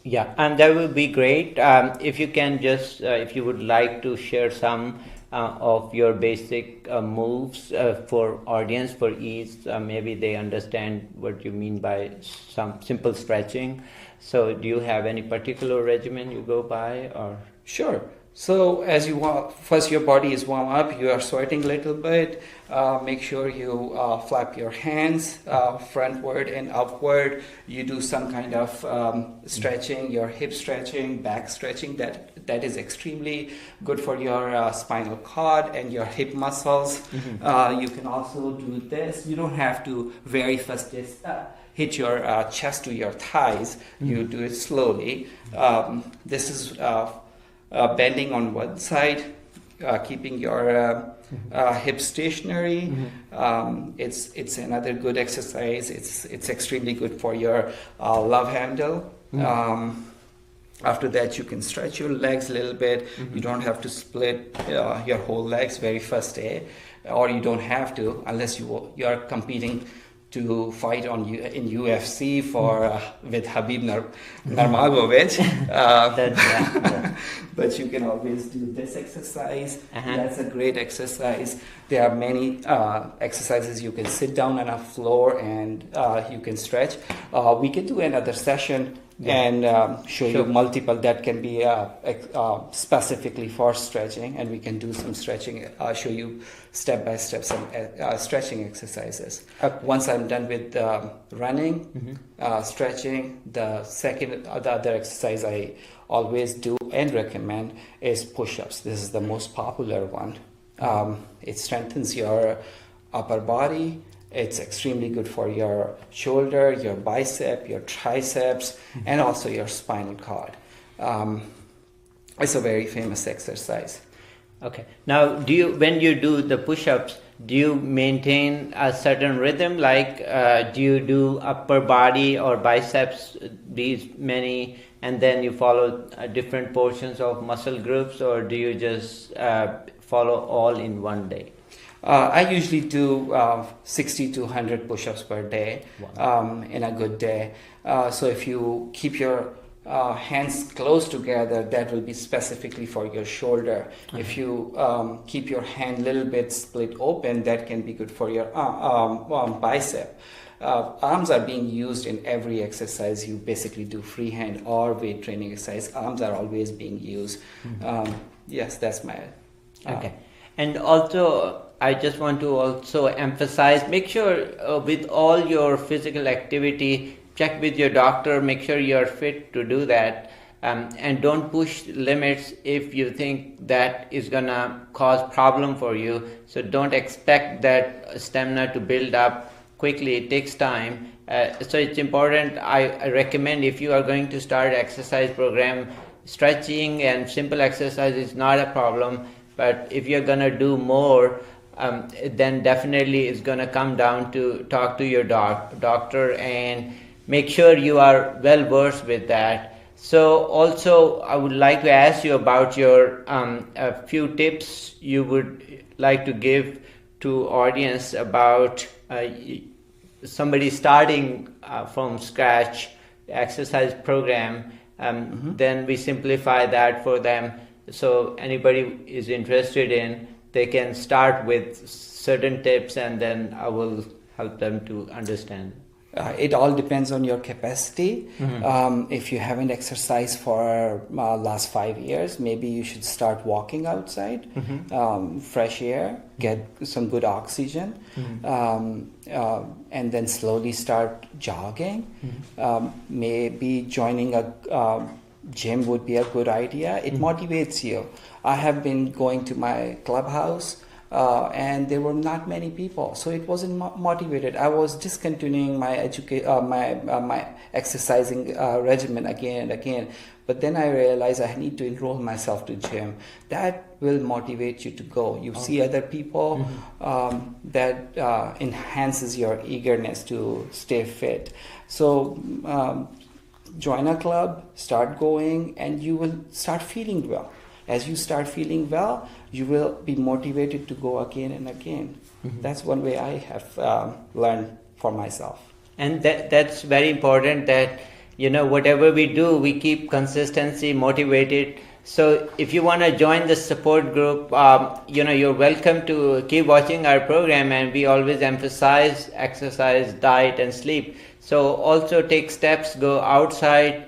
Yeah, and that would be great. If you can just, if you would like to share some of your basic moves for audience, for ease, maybe they understand what you mean by some simple stretching. So do you have any particular regimen you go by, or? Sure. So as you first your body is warm up, you are sweating a little bit. Make sure you flap your hands frontward and upward. You do some kind of stretching, your hip stretching, back stretching. That is extremely good for your spinal cord and your hip muscles. You can also do this. You don't have to very first hit your chest to your thighs. You do it slowly. This is bending on one side, keeping your hips stationary. It's another good exercise. It's extremely good for your love handle. After that, you can stretch your legs a little bit. You don't have to split your whole legs very first day, or you don't have to unless you are competing to fight in UFC with Khabib Nurmagomedov. But you can always do this exercise. That's a great exercise. There are many exercises. You can sit down on a floor and you can stretch. We can do another session and show you multiple that can be specifically for stretching, and we can do some stretching, show you step by step some stretching exercises. Once I'm done with running, stretching, the other exercise I always do and recommend is push-ups. This is the most popular one. It strengthens your upper body. It's extremely good for your shoulder, your bicep, your triceps, and also your spinal cord. It's a very famous exercise. Okay. Now, when you do the push-ups, do you maintain a certain rhythm? Like, do you do upper body or biceps, these many, and then you follow different portions of muscle groups, or do you just follow all in one day? I usually do 60 to 100 push-ups per day. Wow. In a good day. So if you keep your hands close together, that will be specifically for your shoulder. If you keep your hand a little bit split open, that can be good for your bicep. Arms are being used in every exercise you basically do, freehand or weight training exercise. Arms are always being used. Yes, that's my... Okay. And also, I just want to also emphasize, make sure with all your physical activity, check with your doctor, make sure you're fit to do that, and don't push limits if you think that is gonna cause problem for you. So don't expect that stamina to build up quickly. It takes time. So it's important. I recommend, if you are going to start exercise program, stretching and simple exercise is not a problem. But if you're gonna do more, then definitely it's gonna come down to talk to your doctor and make sure you are well versed with that. So also, I would like to ask you about your a few tips you would like to give to audience about somebody starting from scratch exercise program. Then we simplify that for them. So anybody is interested in, they can start with certain tips, and then I will help them to understand. It all depends on your capacity. If you haven't exercised for last 5 years, maybe you should start walking outside, fresh air, get some good oxygen, and then slowly start jogging. Maybe joining a gym would be a good idea. It motivates you. I have been going to my clubhouse. And there were not many people, so it wasn't motivated. I was discontinuing my exercising regimen again and again. But then I realized I need to enroll myself to gym. That will motivate you to go. You see other people, that enhances your eagerness to stay fit. So join a club, start going, and you will start feeling well. As you start feeling well, you will be motivated to go again and again. That's one way I have learned for myself. And that's very important, that whatever we do, we keep consistency, motivated. So if you want to join the support group, you're welcome to keep watching our program, and we always emphasize exercise, diet, and sleep. So also take steps, go outside.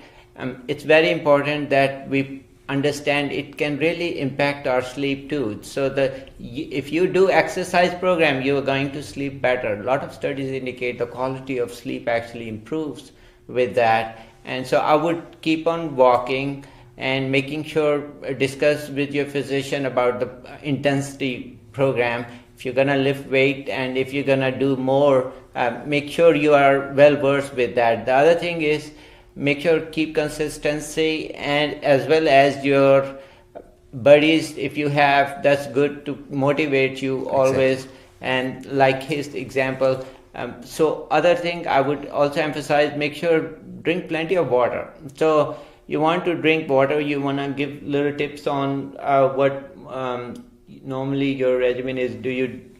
It's very important that we understand it can really impact our sleep too. So if you do exercise program, you are going to sleep better. A lot of studies indicate the quality of sleep actually improves with that. And so I would keep on walking and making sure, discuss with your physician about the intensity program. If you're gonna lift weight and if you're gonna do more, make sure you are well versed with that. The other thing is, make sure keep consistency, and as well as your buddies, if you have, that's good to motivate you always. And like his example. So other thing I would also emphasize, make sure drink plenty of water. So you want to drink water, you want to give little tips on what normally your regimen is. Do you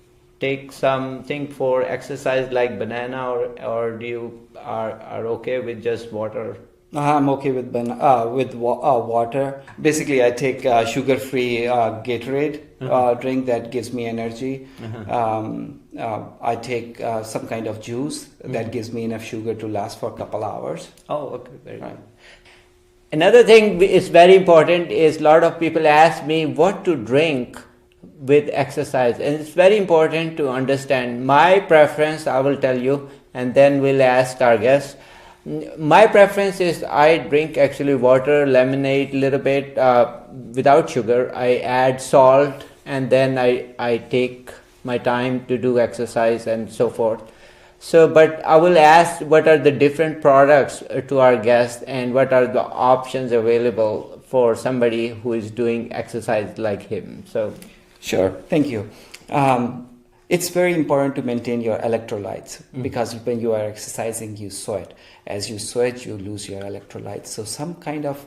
take something for exercise like banana, or do you are okay with just water? I'm okay with water. Basically, I take sugar-free Gatorade drink that gives me energy. I take some kind of juice that gives me enough sugar to last for a couple hours. Oh, okay, very good. Another thing is very important is, a lot of people ask me what to drink with exercise, and it's very important to understand. My preference, I will tell you, and then we'll ask our guests. My preference is I drink actually water, lemonade, a little bit without sugar. I add salt, and then I take my time to do exercise and so forth. So, but I will ask what are the different products to our guests, and what are the options available for somebody who is doing exercise like him. So, sure, thank you. It's very important to maintain your electrolytes, because when you are exercising, you sweat. As you sweat, you lose your electrolytes. So some kind of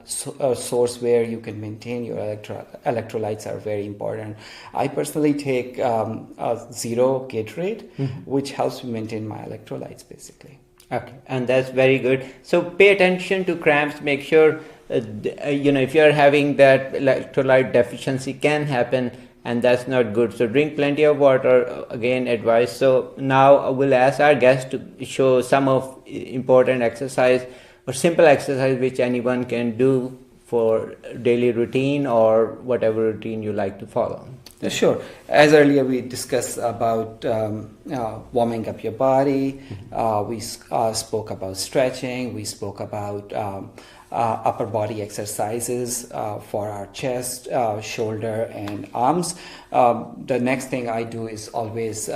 source where you can maintain your electrolytes are very important. I personally take zero Gatorade, which helps me maintain my electrolytes basically. Okay, and that's very good. So pay attention to cramps. Make sure, if you are having that electrolyte deficiency can happen, and that's not good. So drink plenty of water, again advice. So now we'll ask our guests to show some of important exercise or simple exercise which anyone can do for daily routine or whatever routine you like to follow. Sure. As earlier we discussed about warming up your body, we spoke about stretching, we spoke about upper body exercises for our chest, shoulder, and arms. The next thing I do is always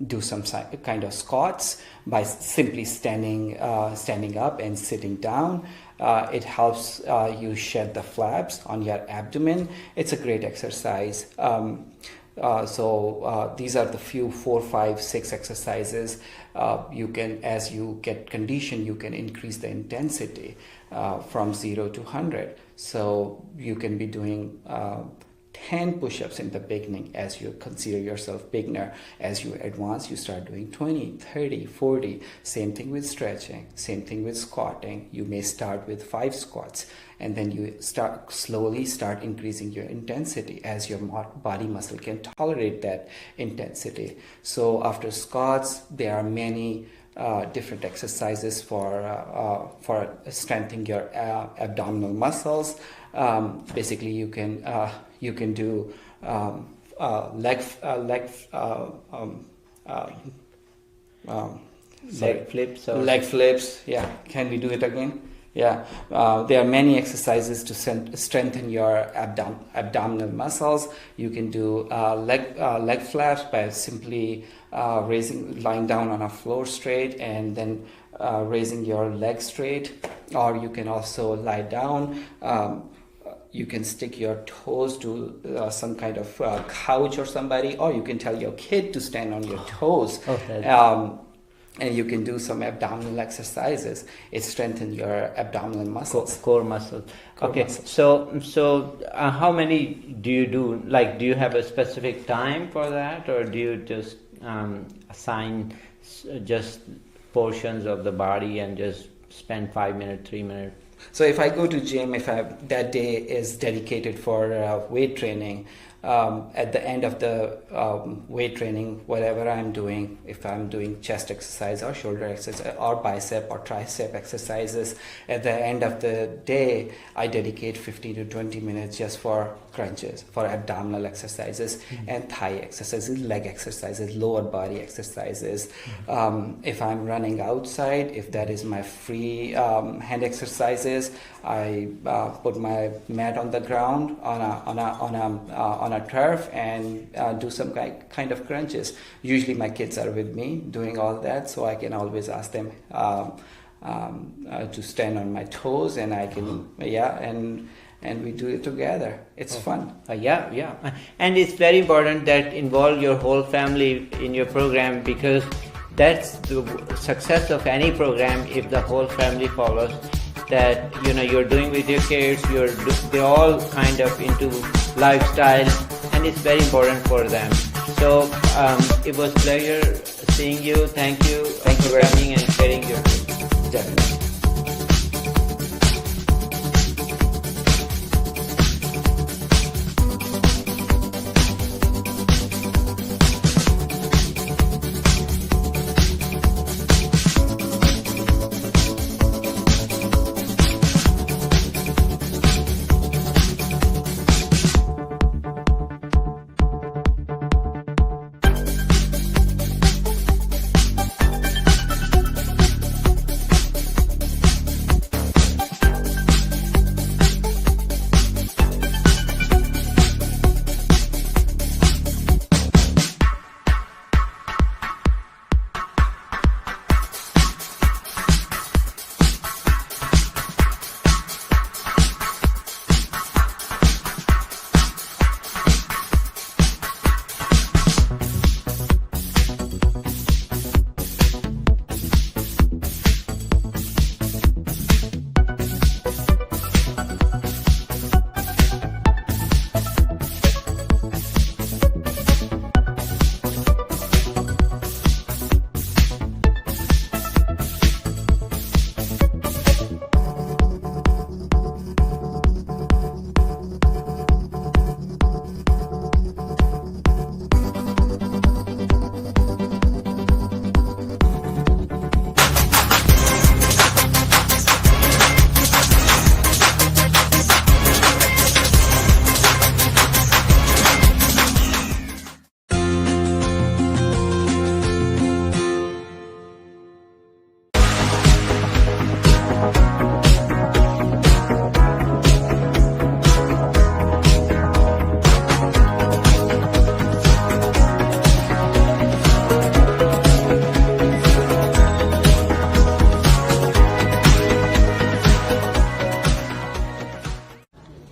do some kind of squats by simply standing up and sitting down. It helps you shed the flaps on your abdomen. It's a great exercise. So these are the few 4, 5, 6 exercises. You can, as you get conditioned, you can increase the intensity from 0 to 100. So you can be doing 10 push-ups in the beginning as you consider yourself beginner. As you advance, you start doing 20, 30, 40. Same thing with stretching, same thing with squatting. You may start with 5 squats, and then you slowly start increasing your intensity as your body muscle can tolerate that intensity. So after squats, there are many different exercises for strengthening your abdominal muscles. Basically, you can do leg flips. Leg flips. Yeah. Can we do it again? Yeah. There are many exercises to strengthen your abdominal muscles. You can do leg flaps by simply lying down on a floor straight and then raising your leg straight. Or you can also lie down. You can stick your toes to some kind of couch or somebody, or you can tell your kid to stand on your toes. And you can do some abdominal exercises. It strengthens your abdominal muscles. Core muscles. Okay. So how many do you do? Like, do you have a specific time for that, or do you just assign just portions of the body and just spend 5 minutes, 3 minutes? So if I go to gym, that day is dedicated for weight training, at the end of the weight training, whatever I'm doing, if I'm doing chest exercise or shoulder exercise or bicep or tricep exercises, at the end of the day, I dedicate 15 to 20 minutes just for crunches, for abdominal exercises and thigh exercises, leg exercises, lower body exercises. If I'm running outside, if that is my free hand exercises, I put my mat on the ground on a turf and do some kind of crunches. Usually my kids are with me doing all that, so I can always ask them to stand on my toes, and I can and we do it together. It's fun. Yeah. And it's very important that involve your whole family in your program, because that's the success of any program if the whole family follows. That you're doing with your kids, they're all kind of into lifestyle, and it's very important for them. So it was a pleasure seeing you. Thank you for coming and sharing your tips. Definitely.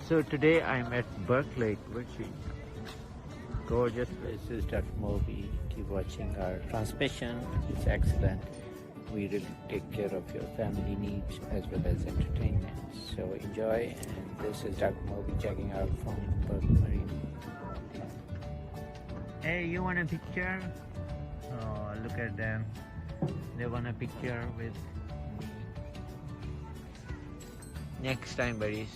So today I'm at Berkeley, Virginia. Gorgeous. This is Dr. Moby. Keep watching our transmission. It's excellent. we really take care of your family needs as well as entertainment. So enjoy, and this is Dr. Moby checking out from Perth Marine. Hey, you want a picture? Oh, look at them. They want a picture with me. Next time, buddies.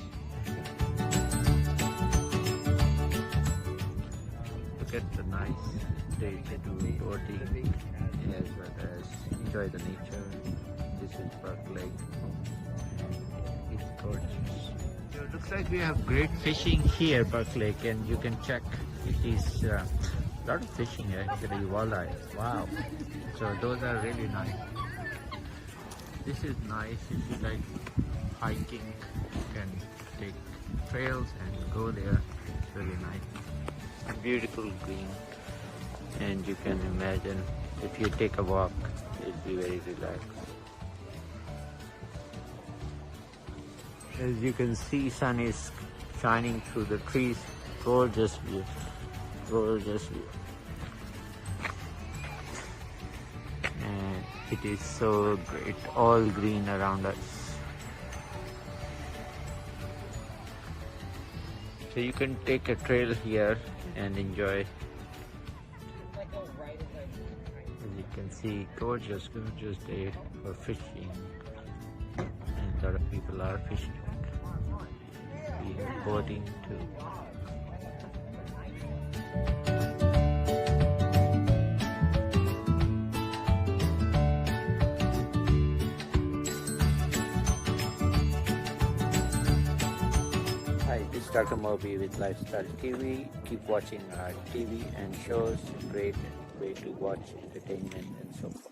Look at the nice day to do boating as well as enjoy the nature. This is Park Lake. It's gorgeous. So it looks like we have great fishing here, Park Lake, and you can check. It is a lot of fishing actually, walleye. Wow. So those are really nice. This is nice if you like hiking. You can take trails and go there. It's really nice. Beautiful green. And you can imagine if you take a walk, it'll be very relaxed. As you can see, sun is shining through the trees. Gorgeous view. Gorgeous view. And it is so great, all green around us. So you can take a trail here and enjoy. As you can see, gorgeous day for fishing, and a lot of people are fishing. We are boating too. Hi, this is Dr. Moby with Lifestyle TV. Keep watching our TV and shows. Great way to watch entertainment and so forth.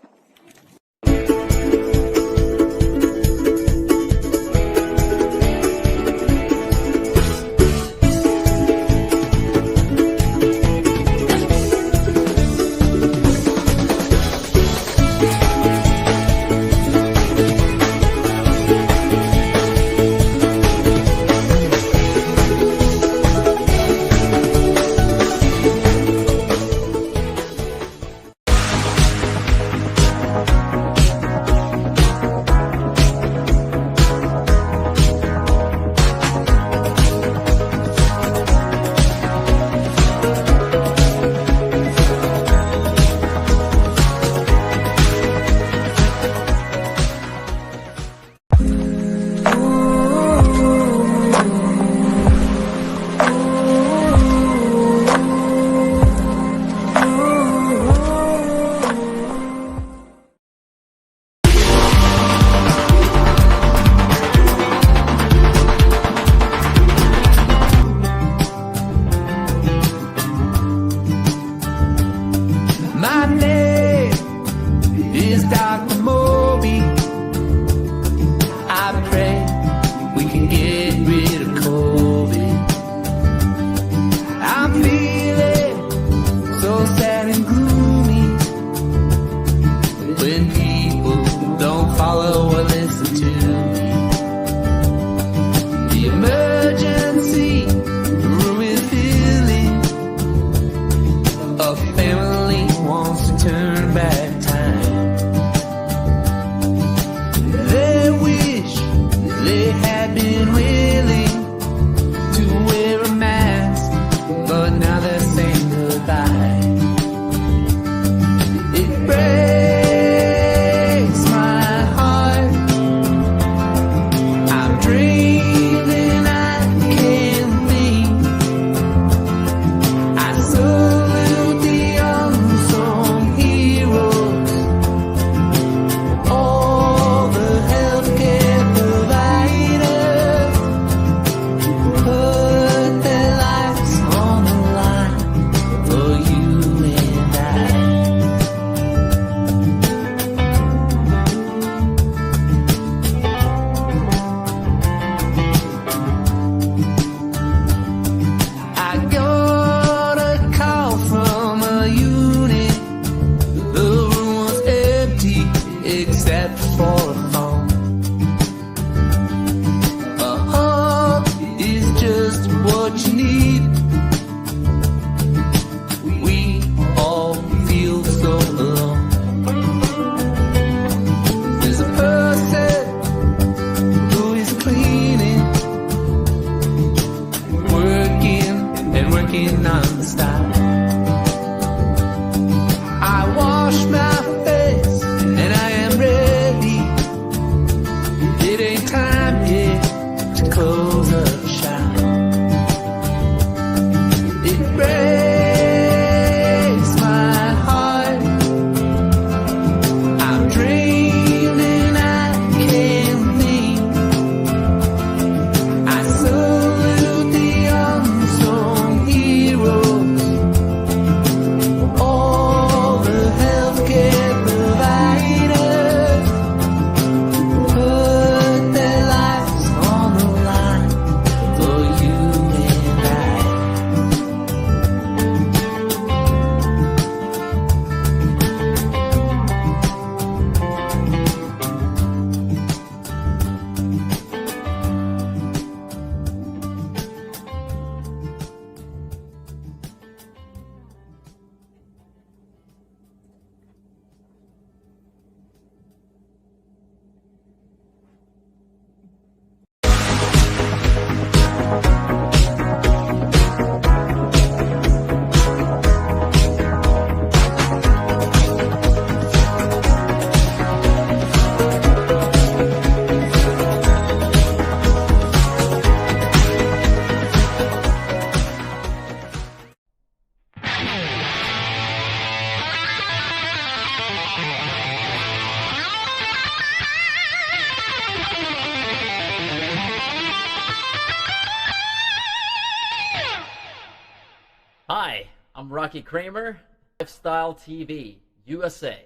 Jackie Kramer, Lifestyle TV, USA.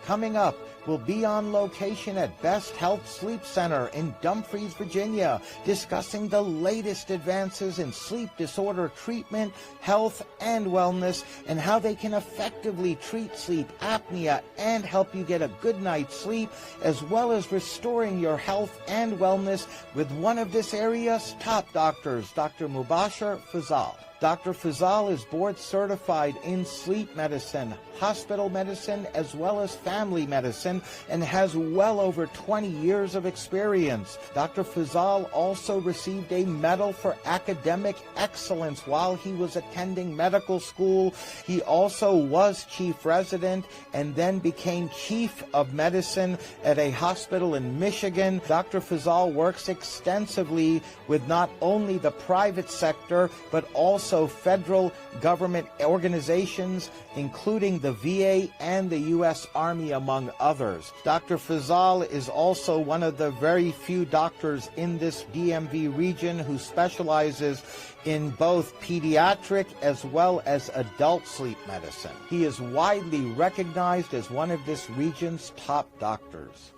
Coming up, we'll be on location at Best Health Sleep Center in Dumfries, Virginia, discussing the latest advances in sleep disorder treatment, health, and wellness, and how they can effectively treat sleep apnea and help you get a good night's sleep, as well as restoring your health and wellness with one of this area's top doctors, Dr. Mubashir Fazal. Dr. Fazal is board certified in sleep medicine, hospital medicine, as well as family medicine, and has well over 20 years of experience. Dr. Fazal also received a medal for academic excellence while he was attending medical school. He also was chief resident and then became chief of medicine at a hospital in Michigan. Dr. Fazal works extensively with not only the private sector, but also federal government organizations, including the VA and the U.S. Army, among others. Dr. Fazal is also one of the very few doctors in this DMV region who specializes in both pediatric as well as adult sleep medicine. He is widely recognized as one of this region's top doctors.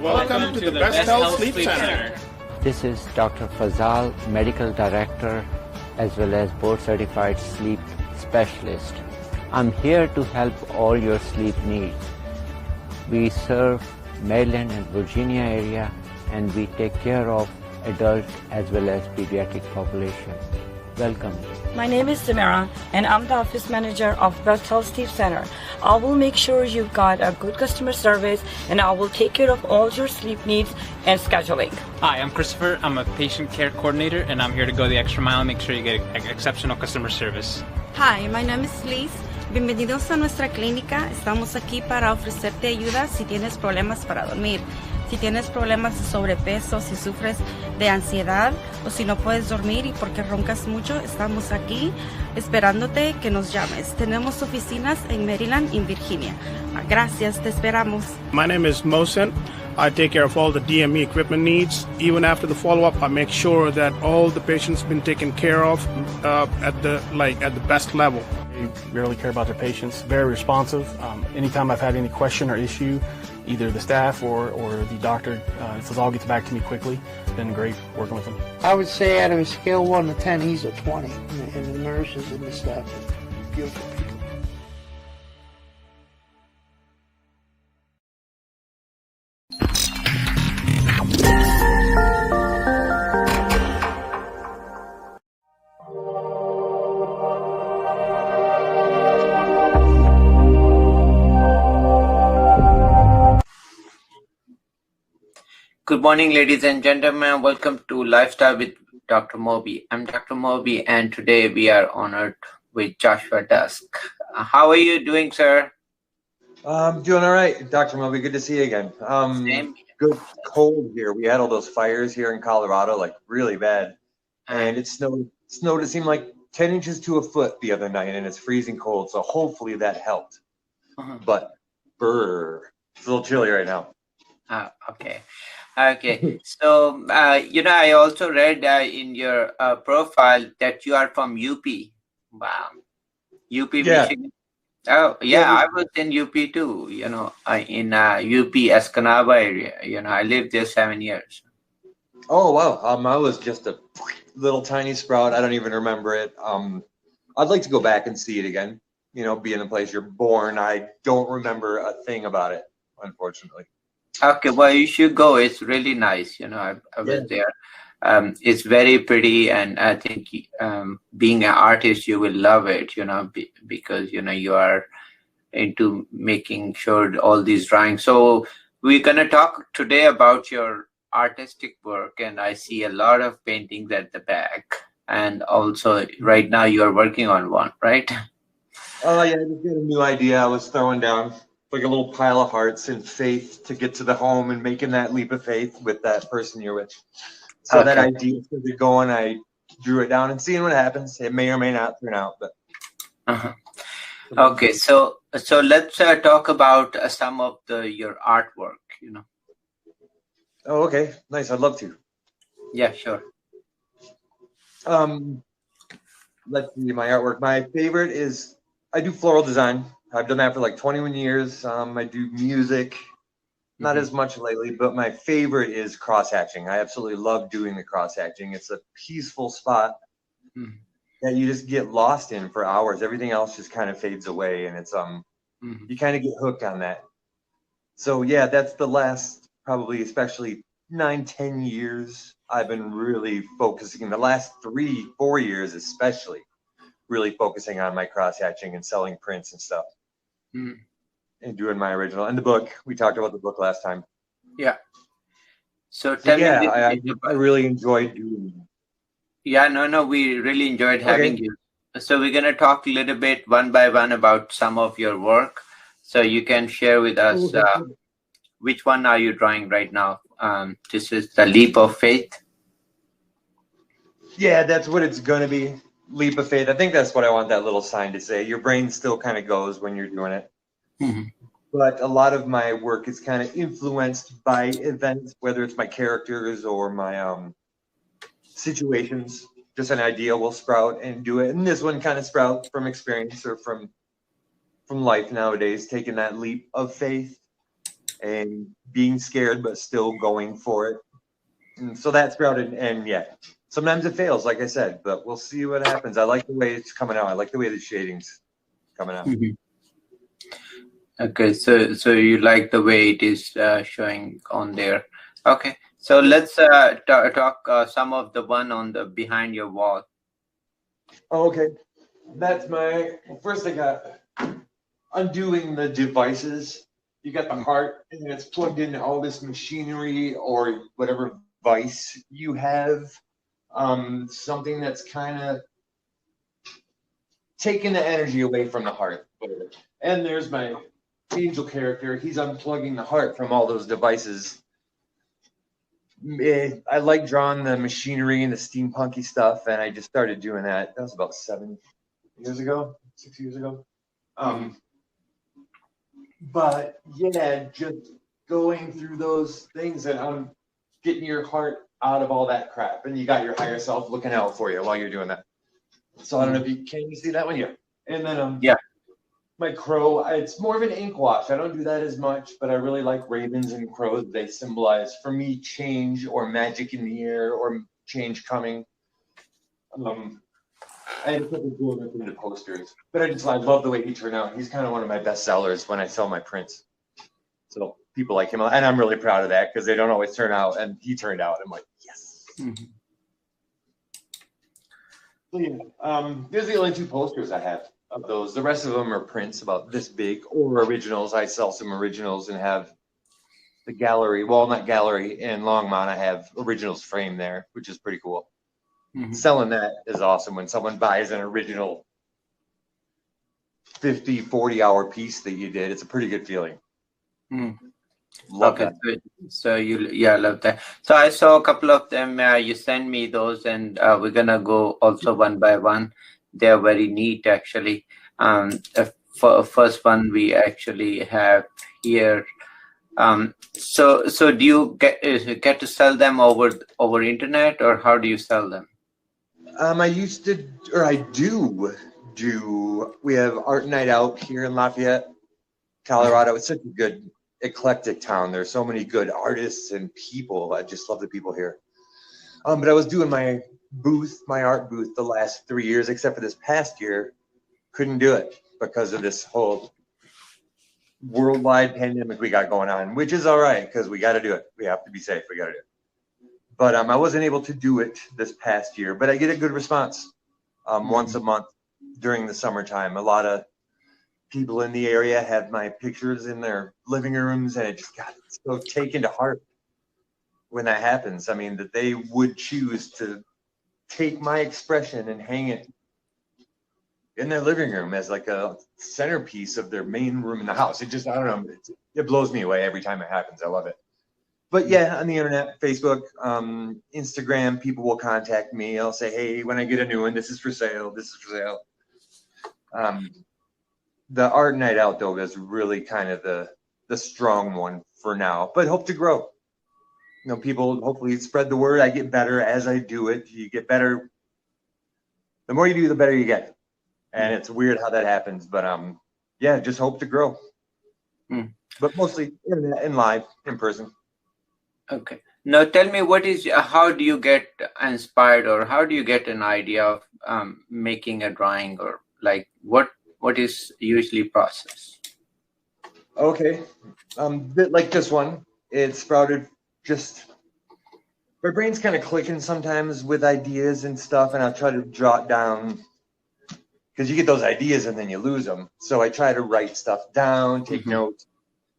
Welcome to the Best Health Sleep Center. This is Dr. Fazal, Medical Director, as well as Board Certified Sleep Specialist. I'm here to help all your sleep needs. We serve Maryland and Virginia area, and we take care of adult as well as pediatric population. Welcome. My name is Samara, and I'm the office manager of Best Health Sleep Center. I will make sure you've got a good customer service, and I will take care of all your sleep needs and scheduling. Hi, I'm Christopher. I'm a patient care coordinator, and I'm here to go the extra mile and make sure you get exceptional customer service. Hi, my name is Liz. Bienvenidos a nuestra clínica. Estamos aquí para ofrecerte ayuda si tienes problemas para dormir. Si tienes problemas de sobrepeso, si sufres de ansiedad o si no puedes dormir y porque roncas mucho, estamos aquí esperándote que nos llames. Tenemos oficinas en Maryland y Virginia. Gracias, te esperamos. My name is Mohsen. I take care of all the DME equipment needs. Even after the follow-up, I make sure that all the patients been taken care of at the best level. They really care about their patients. Very responsive. Anytime I've had any question or issue, either the staff or the doctor, Fazal gets back to me quickly. It's been great working with them. I would say out of a scale 1 to 10, he's a 20. And the nurses and the staff are beautiful people. Good morning, ladies and gentlemen. Welcome to Lifestyle with Dr. Moby. I'm Dr. Moby, and today we are honored with Joshua Dusk. How are you doing, sir? I'm doing all right, Dr. Moby. Good to see you again. Same. Good cold here. We had all those fires here in Colorado, like really bad, and it snowed. It seemed like 10 inches to a foot the other night, and it's freezing cold. So hopefully that helped. But it's a little chilly right now. Okay. Okay, so I also read in your profile that you are from UP. Wow, UP, Michigan. Oh yeah, I was in UP too. In UP Escanaba area. I lived there 7 years. Oh wow, I was just a little tiny sprout. I don't even remember it. I'd like to go back and see it again. Be in the place you're born. I don't remember a thing about it, unfortunately. Okay, well, you should go. It's really nice. I was there. It's very pretty, and I think being an artist, you will love it. Because you are into making sure all these drawings. So we're gonna talk today about your artistic work, and I see a lot of paintings at the back, and also right now you are working on one, right? Oh yeah, I just got a new idea I was throwing down, like a little pile of hearts and faith to get to the home and making that leap of faith with that person you're with. So that Okay. idea started going. I drew it down and seeing what happens. It may or may not turn out, but Uh-huh. Okay, so let's talk about some of your artwork. oh, okay, nice. I'd love to. Yeah, sure. Let's see my artwork. My favorite is I do floral design. I've done that for like 21 years. I do music, not as much lately, but my favorite is cross hatching. I absolutely love doing the cross hatching. It's a peaceful spot that you just get lost in for hours. Everything else just kind of fades away, and it's you kind of get hooked on that. So yeah, that's the last probably especially 9-10 years I've been really focusing. The last 3-4 years especially really focusing on my cross hatching and selling prints and stuff and doing my original. And the book, we talked about the book last time. Yeah. So So tell me a yeah, little I bit really enjoyed doing it. Yeah, no, we really enjoyed having Okay. you. So we're gonna talk a little bit one by one about some of your work. So you can share with us which one are you drawing right now? This is the Leap of Faith. Yeah, that's what it's gonna be. Leap of faith. I think that's what I want that little sign to say. Your brain still kind of goes when you're doing it. But a lot of my work is kind of influenced by events, whether it's my characters or my situations. Just an idea will sprout and do it. And this one kind of sprouts from experience or from life nowadays, taking that leap of faith and being scared but still going for it. And so that sprouted, and yeah, sometimes it fails, like I said, but we'll see what happens. I like the way it's coming out. I like the way the shading's coming out. Okay, so you like the way it is showing on there. Okay, so let's talk some of the one on the behind your wall. Oh, okay. That's my first. I got undoing the devices. You got the heart, and then it's plugged into all this machinery or whatever vice you have. Something that's kind of taking the energy away from the heart. And there's my angel character. He's unplugging the heart from all those devices. I like drawing the machinery and the steampunky stuff, and I just started doing that. That was about 6 years ago. But yeah, just going through those things and getting your heart out of all that crap, and you got your higher self looking out for you while you're doing that. So I don't know if you can see that one, yeah. And then yeah, my crow, it's more of an ink wash. I don't do that as much, but I really like ravens and crows. They symbolize for me change or magic in the air or change coming. I had put the into posters, but I love the way he turned out. He's kind of one of my best sellers when I sell my prints. So people like him, and I'm really proud of that because they don't always turn out, and he turned out. I'm like, yes. So yeah, there's the only 2 posters I have of those. The rest of them are prints about this big or originals. I sell some originals and have the gallery, Walnut Gallery in Longmont. I have originals framed there, which is pretty cool. Selling that is awesome when someone buys an original 50-40 hour piece that you did. It's a pretty good feeling. Love that. So love that. So I saw a couple of them. You send me those, and we're gonna go also one by one. They're very neat, actually. First one we actually have here. So do you get to sell them over internet, or how do you sell them? I used to, or I do. We have Art Night Out here in Lafayette, Colorado. It's such a good, eclectic town. There's so many good artists and people. I just love the people here. But I was doing my art booth, the last 3 years, except for this past year. Couldn't do it because of this whole worldwide pandemic we got going on, which is all right because we got to do it. We have to be safe. We got to do it. But I wasn't able to do it this past year, but I get a good response once a month during the summertime. A lot of people in the area have my pictures in their living rooms, and it just got so taken to heart when that happens. I mean, that they would choose to take my expression and hang it in their living room as like a centerpiece of their main room in the house. It just, I don't know, it blows me away every time it happens. I love it. But yeah, on the internet, Facebook, Instagram, people will contact me. I'll say, hey, when I get a new one, this is for sale. This is for sale. The art night out though is really kind of the strong one for now, but hope to grow. You know, people hopefully spread the word. I get better as I do it. You get better. The more you do, the better you get. And it's weird how that happens, but yeah, just hope to grow. But mostly in live, in person. Okay. Now tell me, how do you get inspired, or how do you get an idea of making a drawing, or like what is usually process? Okay. Like this one, it sprouted just, my brain's kind of clicking sometimes with ideas and stuff, and I'll try to jot down, because you get those ideas and then you lose them. So I try to write stuff down, take notes.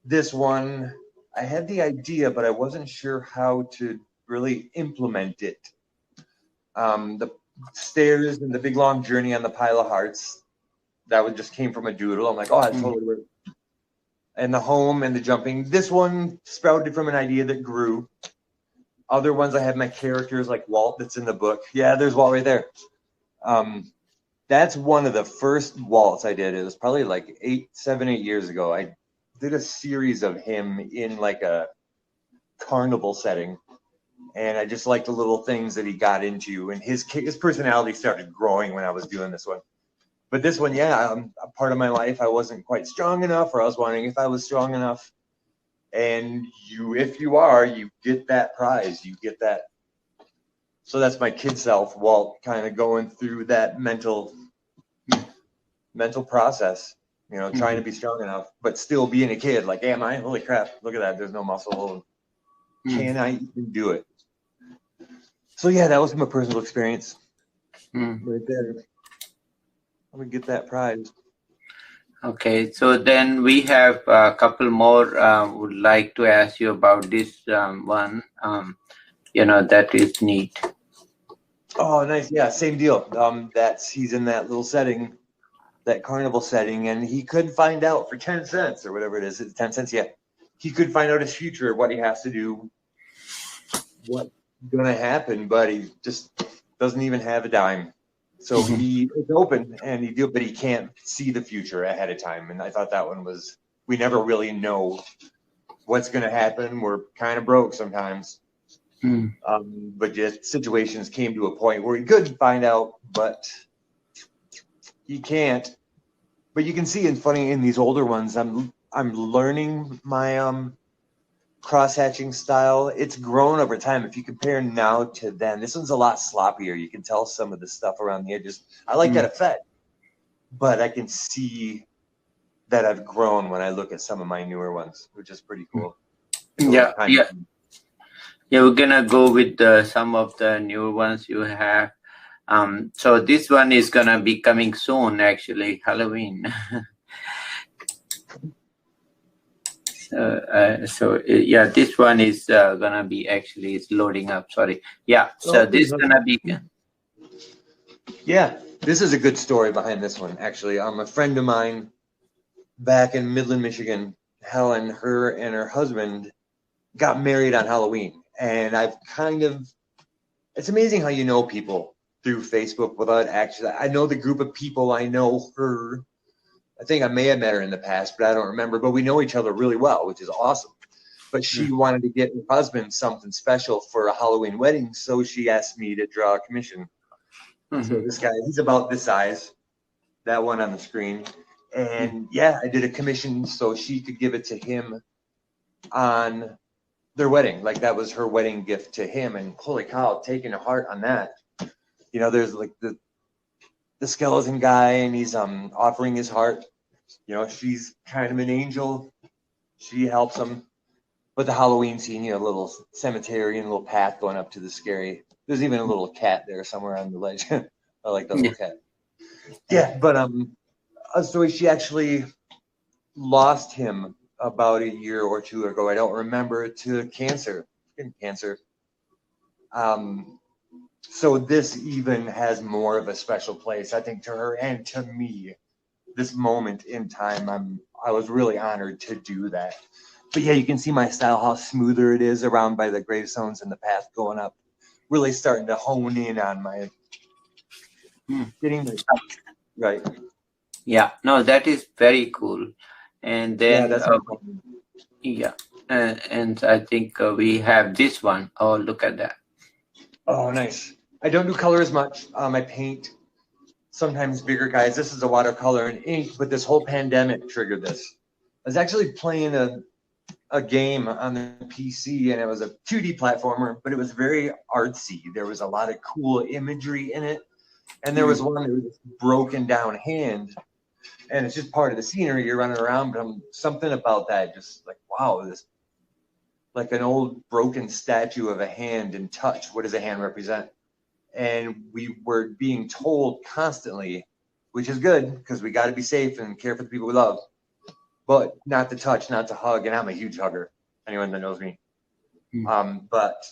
This one, I had the idea, but I wasn't sure how to really implement it. The stairs and the big long journey on the pile of hearts, that one just came from a doodle. I'm like, oh, that totally worked. And the home and the jumping. This one sprouted from an idea that grew. Other ones, I have my characters like Walt that's in the book. Yeah, there's Walt right there. That's one of the first Walts I did. It was probably like 7, 8 years ago. I did a series of him in like a carnival setting, and I just liked the little things that he got into, and his personality started growing when I was doing this one. But this one, yeah, a part of my life I wasn't quite strong enough, or I was wondering if I was strong enough. And if you are, you get that prize, you get that. So that's my kid self, Walt, kind of going through that mental process. You know, trying to be strong enough, but still being a kid. Like, am I? Holy crap, look at that. There's no muscle. Can I even do it? So, yeah, that was my personal experience. Right there. I'm going to get that prize. Okay, so then we have a couple more. Would like to ask you about this one. That is neat. Oh, nice. Yeah, same deal. He's in that little setting, that carnival setting, and he couldn't find out for 10 cents or whatever it is. It's 10 cents. Yeah. He could find out his future, what he has to do, what's going to happen, but he just doesn't even have a dime. So it's open and but he can't see the future ahead of time. And I thought that one was, we never really know what's going to happen. We're kind of broke sometimes. But just situations came to a point where he could find out, but he can't. But you can see in these older ones, I'm learning my cross-hatching style. It's grown over time. If you compare now to then, this one's a lot sloppier. You can tell some of the stuff around the edges. I like that effect, but I can see that I've grown when I look at some of my newer ones, which is pretty cool. Yeah, we're gonna go with some of the newer ones you have. So this one is gonna be coming soon, actually, Halloween. This one is gonna be it's loading up. Sorry. Yeah. So this is gonna be. Yeah, this is a good story behind this one. Actually, a friend of mine back in Midland, Michigan, Helen, her and her husband got married on Halloween, and it's amazing how you know people through Facebook without actually. I know the group of people. I know her. I think I may have met her in the past, but I don't remember. But we know each other really well, which is awesome. But she wanted to get her husband something special for a Halloween wedding, so she asked me to draw a commission. So this guy, he's about this size, that one on the screen. And yeah, I did a commission so she could give it to him on their wedding. Like that was her wedding gift to him. And holy cow, taking a heart on that. You know, there's like the skeleton guy, and he's offering his heart. You know, she's kind of an angel. She helps him. But the Halloween scene, you know, a little cemetery and a little path going up to the scary. There's even a little cat there somewhere on the ledge. I like that little cat. Yeah, but so she actually lost him about a year or two ago. I don't remember, to cancer. So this even has more of a special place, I think, to her and to me. This moment in time, I was really honored to do that. But yeah, you can see my style, how smoother it is around by the gravestones and the path going up. Really starting to hone in on my getting the right. Yeah, no, that is very cool. And then and I think we have this one. Oh, look at that. Oh, nice. I don't do color as much. I paint sometimes bigger guys. This is a watercolor and ink, but this whole pandemic triggered this. I was actually playing a game on the PC, and it was a 2D platformer, but it was very artsy. There was a lot of cool imagery in it, and there was one that was this broken down hand, and it's just part of the scenery. You're running around, but something about that just like, wow, this like an old broken statue of a hand in touch. What does a hand represent? And we were being told constantly, which is good because we got to be safe and care for the people we love, but not to touch, not to hug. And I'm a huge hugger, anyone that knows me. But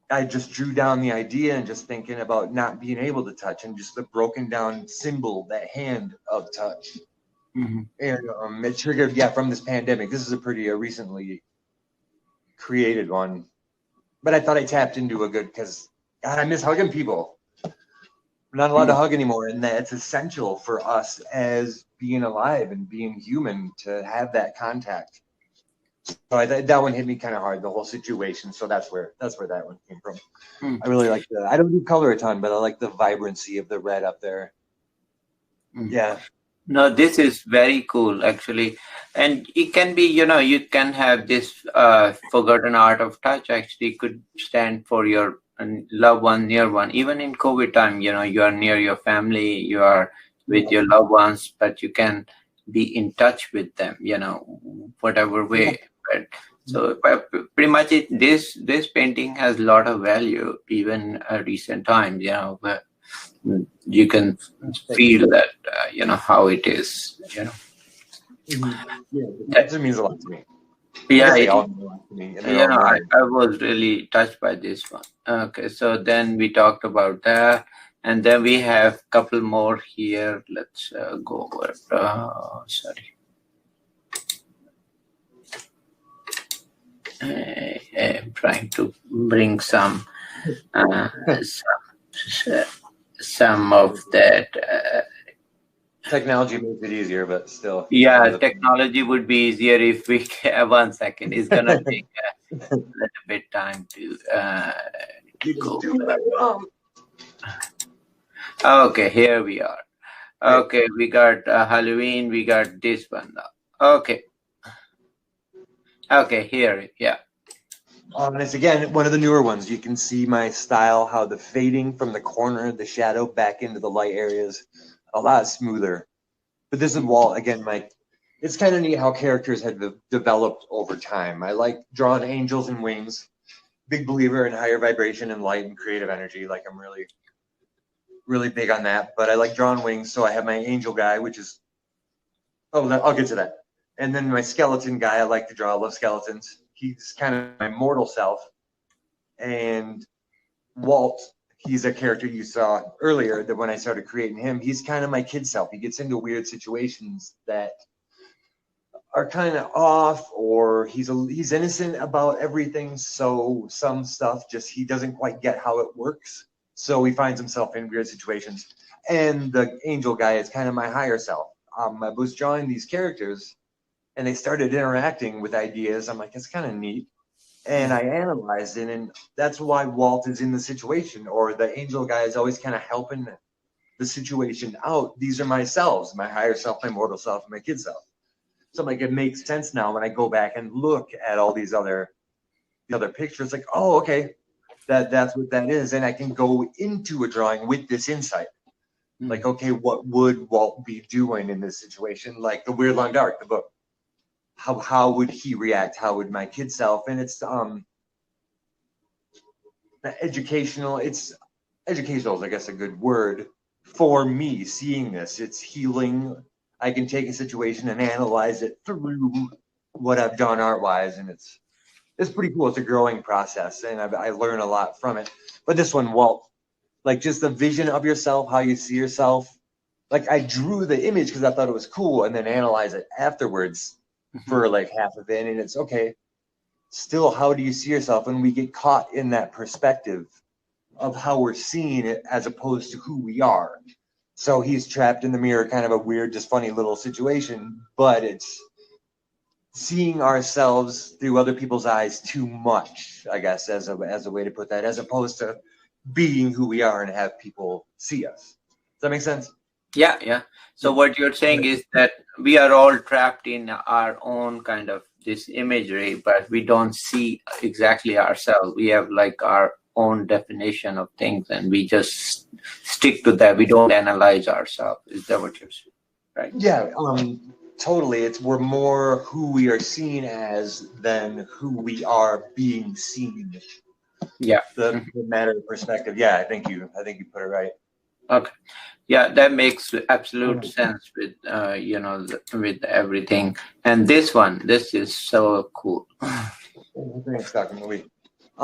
I just drew down the idea and just thinking about not being able to touch and just the broken down symbol, that hand of touch. And it triggered, from this pandemic. This is a pretty recently created one, but I thought I tapped into a good, because God, I miss hugging people. I'm not allowed to hug anymore, and that's essential for us as being alive and being human to have that contact. So that one hit me kind of hard, the whole situation. So that's where that one came from. I really like that. I don't do color a ton, but I like the vibrancy of the red up there. Yeah. No, this is very cool, actually. And it can be, you can have this forgotten art of touch actually could stand for your loved one, near one. Even in COVID time, you are near your family, you are with your loved ones, but you can be in touch with them, whatever way. But so pretty much this painting has a lot of value, even recent times, where you can feel that, how it is, That means a lot to me. Yeah, I was really touched by this one. Okay, so then we talked about that, and then we have a couple more here. Let's go over. Sorry. I'm trying to bring some of that. Technology makes it easier, but still. Yeah, technology would be easier if we can. 1 second. It's going to take a little bit time to go. Okay, here we are. Okay, we got Halloween. We got this one now. Okay. Okay, here. Yeah. And it's again one of the newer ones. You can see my style, how the fading from the corner, the shadow back into the light areas, a lot smoother. But this is Walt again. It's kind of neat how characters have developed over time. I like drawing angels and wings. Big believer in higher vibration and light and creative energy. Like I'm really, really big on that. But I like drawing wings, so I have my angel guy, which is I'll get to that. And then my skeleton guy, I like to draw. I love skeletons. He's kind of my mortal self. And Walt, he's a character you saw earlier that when I started creating him, he's kind of my kid self. He gets into weird situations that are kind of off, or he's innocent about everything. So some stuff he doesn't quite get how it works. So he finds himself in weird situations. And the angel guy is kind of my higher self. I was drawing these characters, and they started interacting with ideas. I'm like, it's kind of neat. And I analyzed it, and that's why Walt is in the situation, or the angel guy is always kind of helping the situation out. These are my selves, my higher self, my mortal self, and my kid self. So I'm like, it makes sense now when I go back and look at all these other pictures, like, oh, okay, that's what that is. And I can go into a drawing with this insight. Like, okay, what would Walt be doing in this situation? Like the Weird Long Dark, the book. How would he react? How would my kid self? And it's educational. It's educational is, I guess, a good word for me. Seeing this, it's healing. I can take a situation and analyze it through what I've done art-wise, and it's pretty cool. It's a growing process, and I learn a lot from it. But this one, Walt, like just the vision of yourself, how you see yourself. Like I drew the image because I thought it was cool, and then analyze it afterwards for like half of it, and it's okay. Still, how do you see yourself? And we get caught in that perspective of how we're seeing it as opposed to who we are. So he's trapped in the mirror, kind of a weird, just funny little situation, but it's seeing ourselves through other people's eyes too much, I guess, as a way to put that, as opposed to being who we are and have people see us. Does that make sense? Yeah. So what you're saying is that we are all trapped in our own kind of this imagery, but we don't see exactly ourselves. We have like our own definition of things, and we just stick to that. We don't analyze ourselves. Is that what you're saying? Right? Yeah, totally. We're more who we are seen as than who we are being seen. Yeah. The matter of perspective. Yeah, I think you put it right. Okay. Yeah, that makes absolute sense with with everything. And this is so cool. Thanks, Dr. Movie.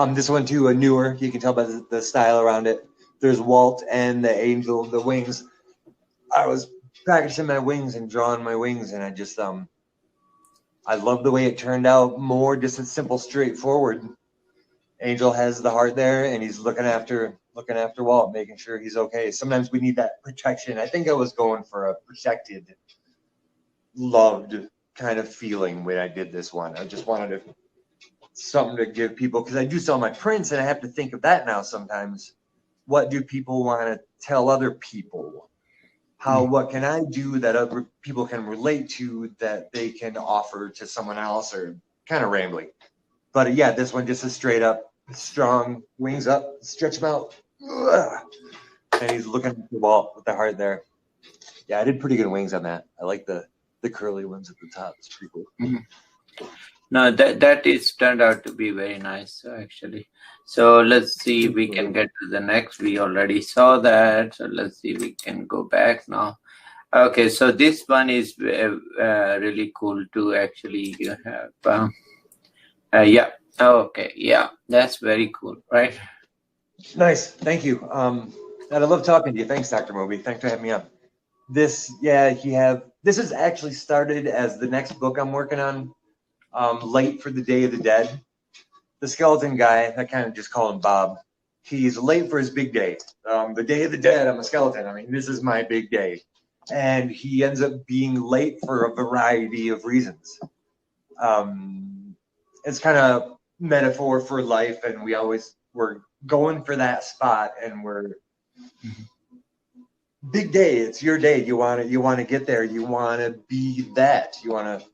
This one too, a newer. You can tell by the style around it. There's Walt and the angel, the wings. I was practicing my wings and drawing my wings, and I just I love the way it turned out. More just a simple, straightforward. Angel has the heart there, and he's looking after Walt, making sure he's okay. Sometimes we need that protection. I think I was going for a protected, loved kind of feeling when I did this one. I just wanted something to give people, because I do sell my prints, and I have to think of that now sometimes. What do people want to tell other people? What can I do that other people can relate to, that they can offer to someone else, or kind of rambling. But yeah, this one just a straight up, strong, wings up, stretch them out. And he's looking at the wall with the heart there. Yeah, I did pretty good wings on that. I like the curly ones at the top. It's pretty cool. Mm-hmm. No, that is turned out to be very nice, actually. So let's see if we can get to the next. We already saw that. So let's see if we can go back now. Okay, so this one is really cool too, actually. You have, yeah. Okay, yeah, that's very cool, right? Nice, thank you. And I love talking to you. Thanks, Dr. Moby. Thanks for having me on. This is actually started as the next book I'm working on. Late for the Day of the Dead. The skeleton guy, I kind of just call him Bob. He's late for his big day. The Day of the Dead, I'm a skeleton. I mean, this is my big day. And he ends up being late for a variety of reasons. It's kind of metaphor for life, and we're going for that spot, and we're big day. It's your day. You want to get there. You want to be that. You want to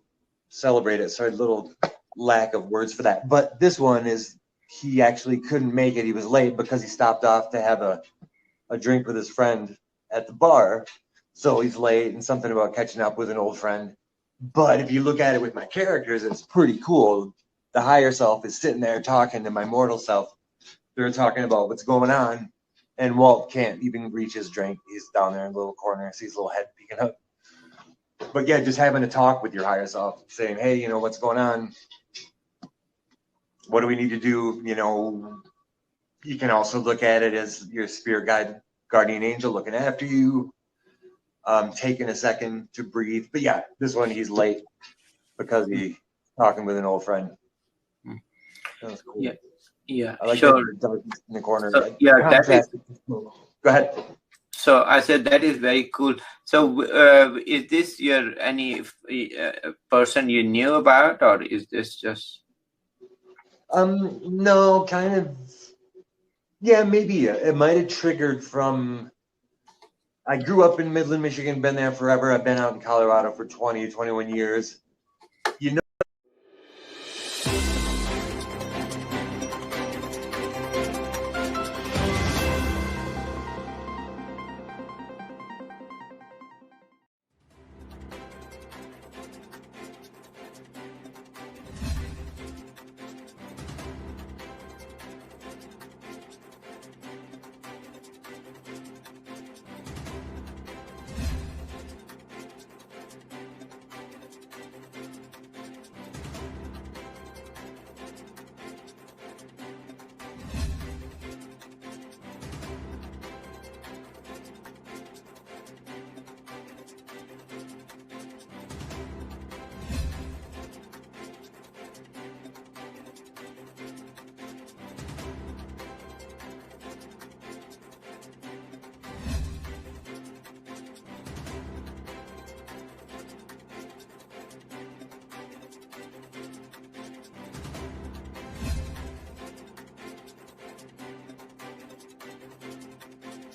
celebrate it. Sorry, a little lack of words for that. But this one is, he actually couldn't make it. He was late because he stopped off to have a drink with his friend at the bar. So he's late, and something about catching up with an old friend. But if you look at it with my characters, it's pretty cool. The higher self is sitting there talking to my mortal self. They're talking about what's going on, and Walt can't even reach his drink. He's down there in a little corner, sees a little head peeking up. But yeah, just having a talk with your higher self, saying, hey, what's going on? What do we need to do? You can also look at it as your spirit guide, guardian angel looking after you, taking a second to breathe. But yeah, this one, he's late because he's talking with an old friend. That was cool. Yeah, I like sure. that in the corner. So, yeah, that is. Go ahead. So I said that is very cool. So is this any person you knew about, or is this just? No, kind of. Yeah, maybe it might have triggered from. I grew up in Midland, Michigan. Been there forever. I've been out in Colorado for 20, 21 years.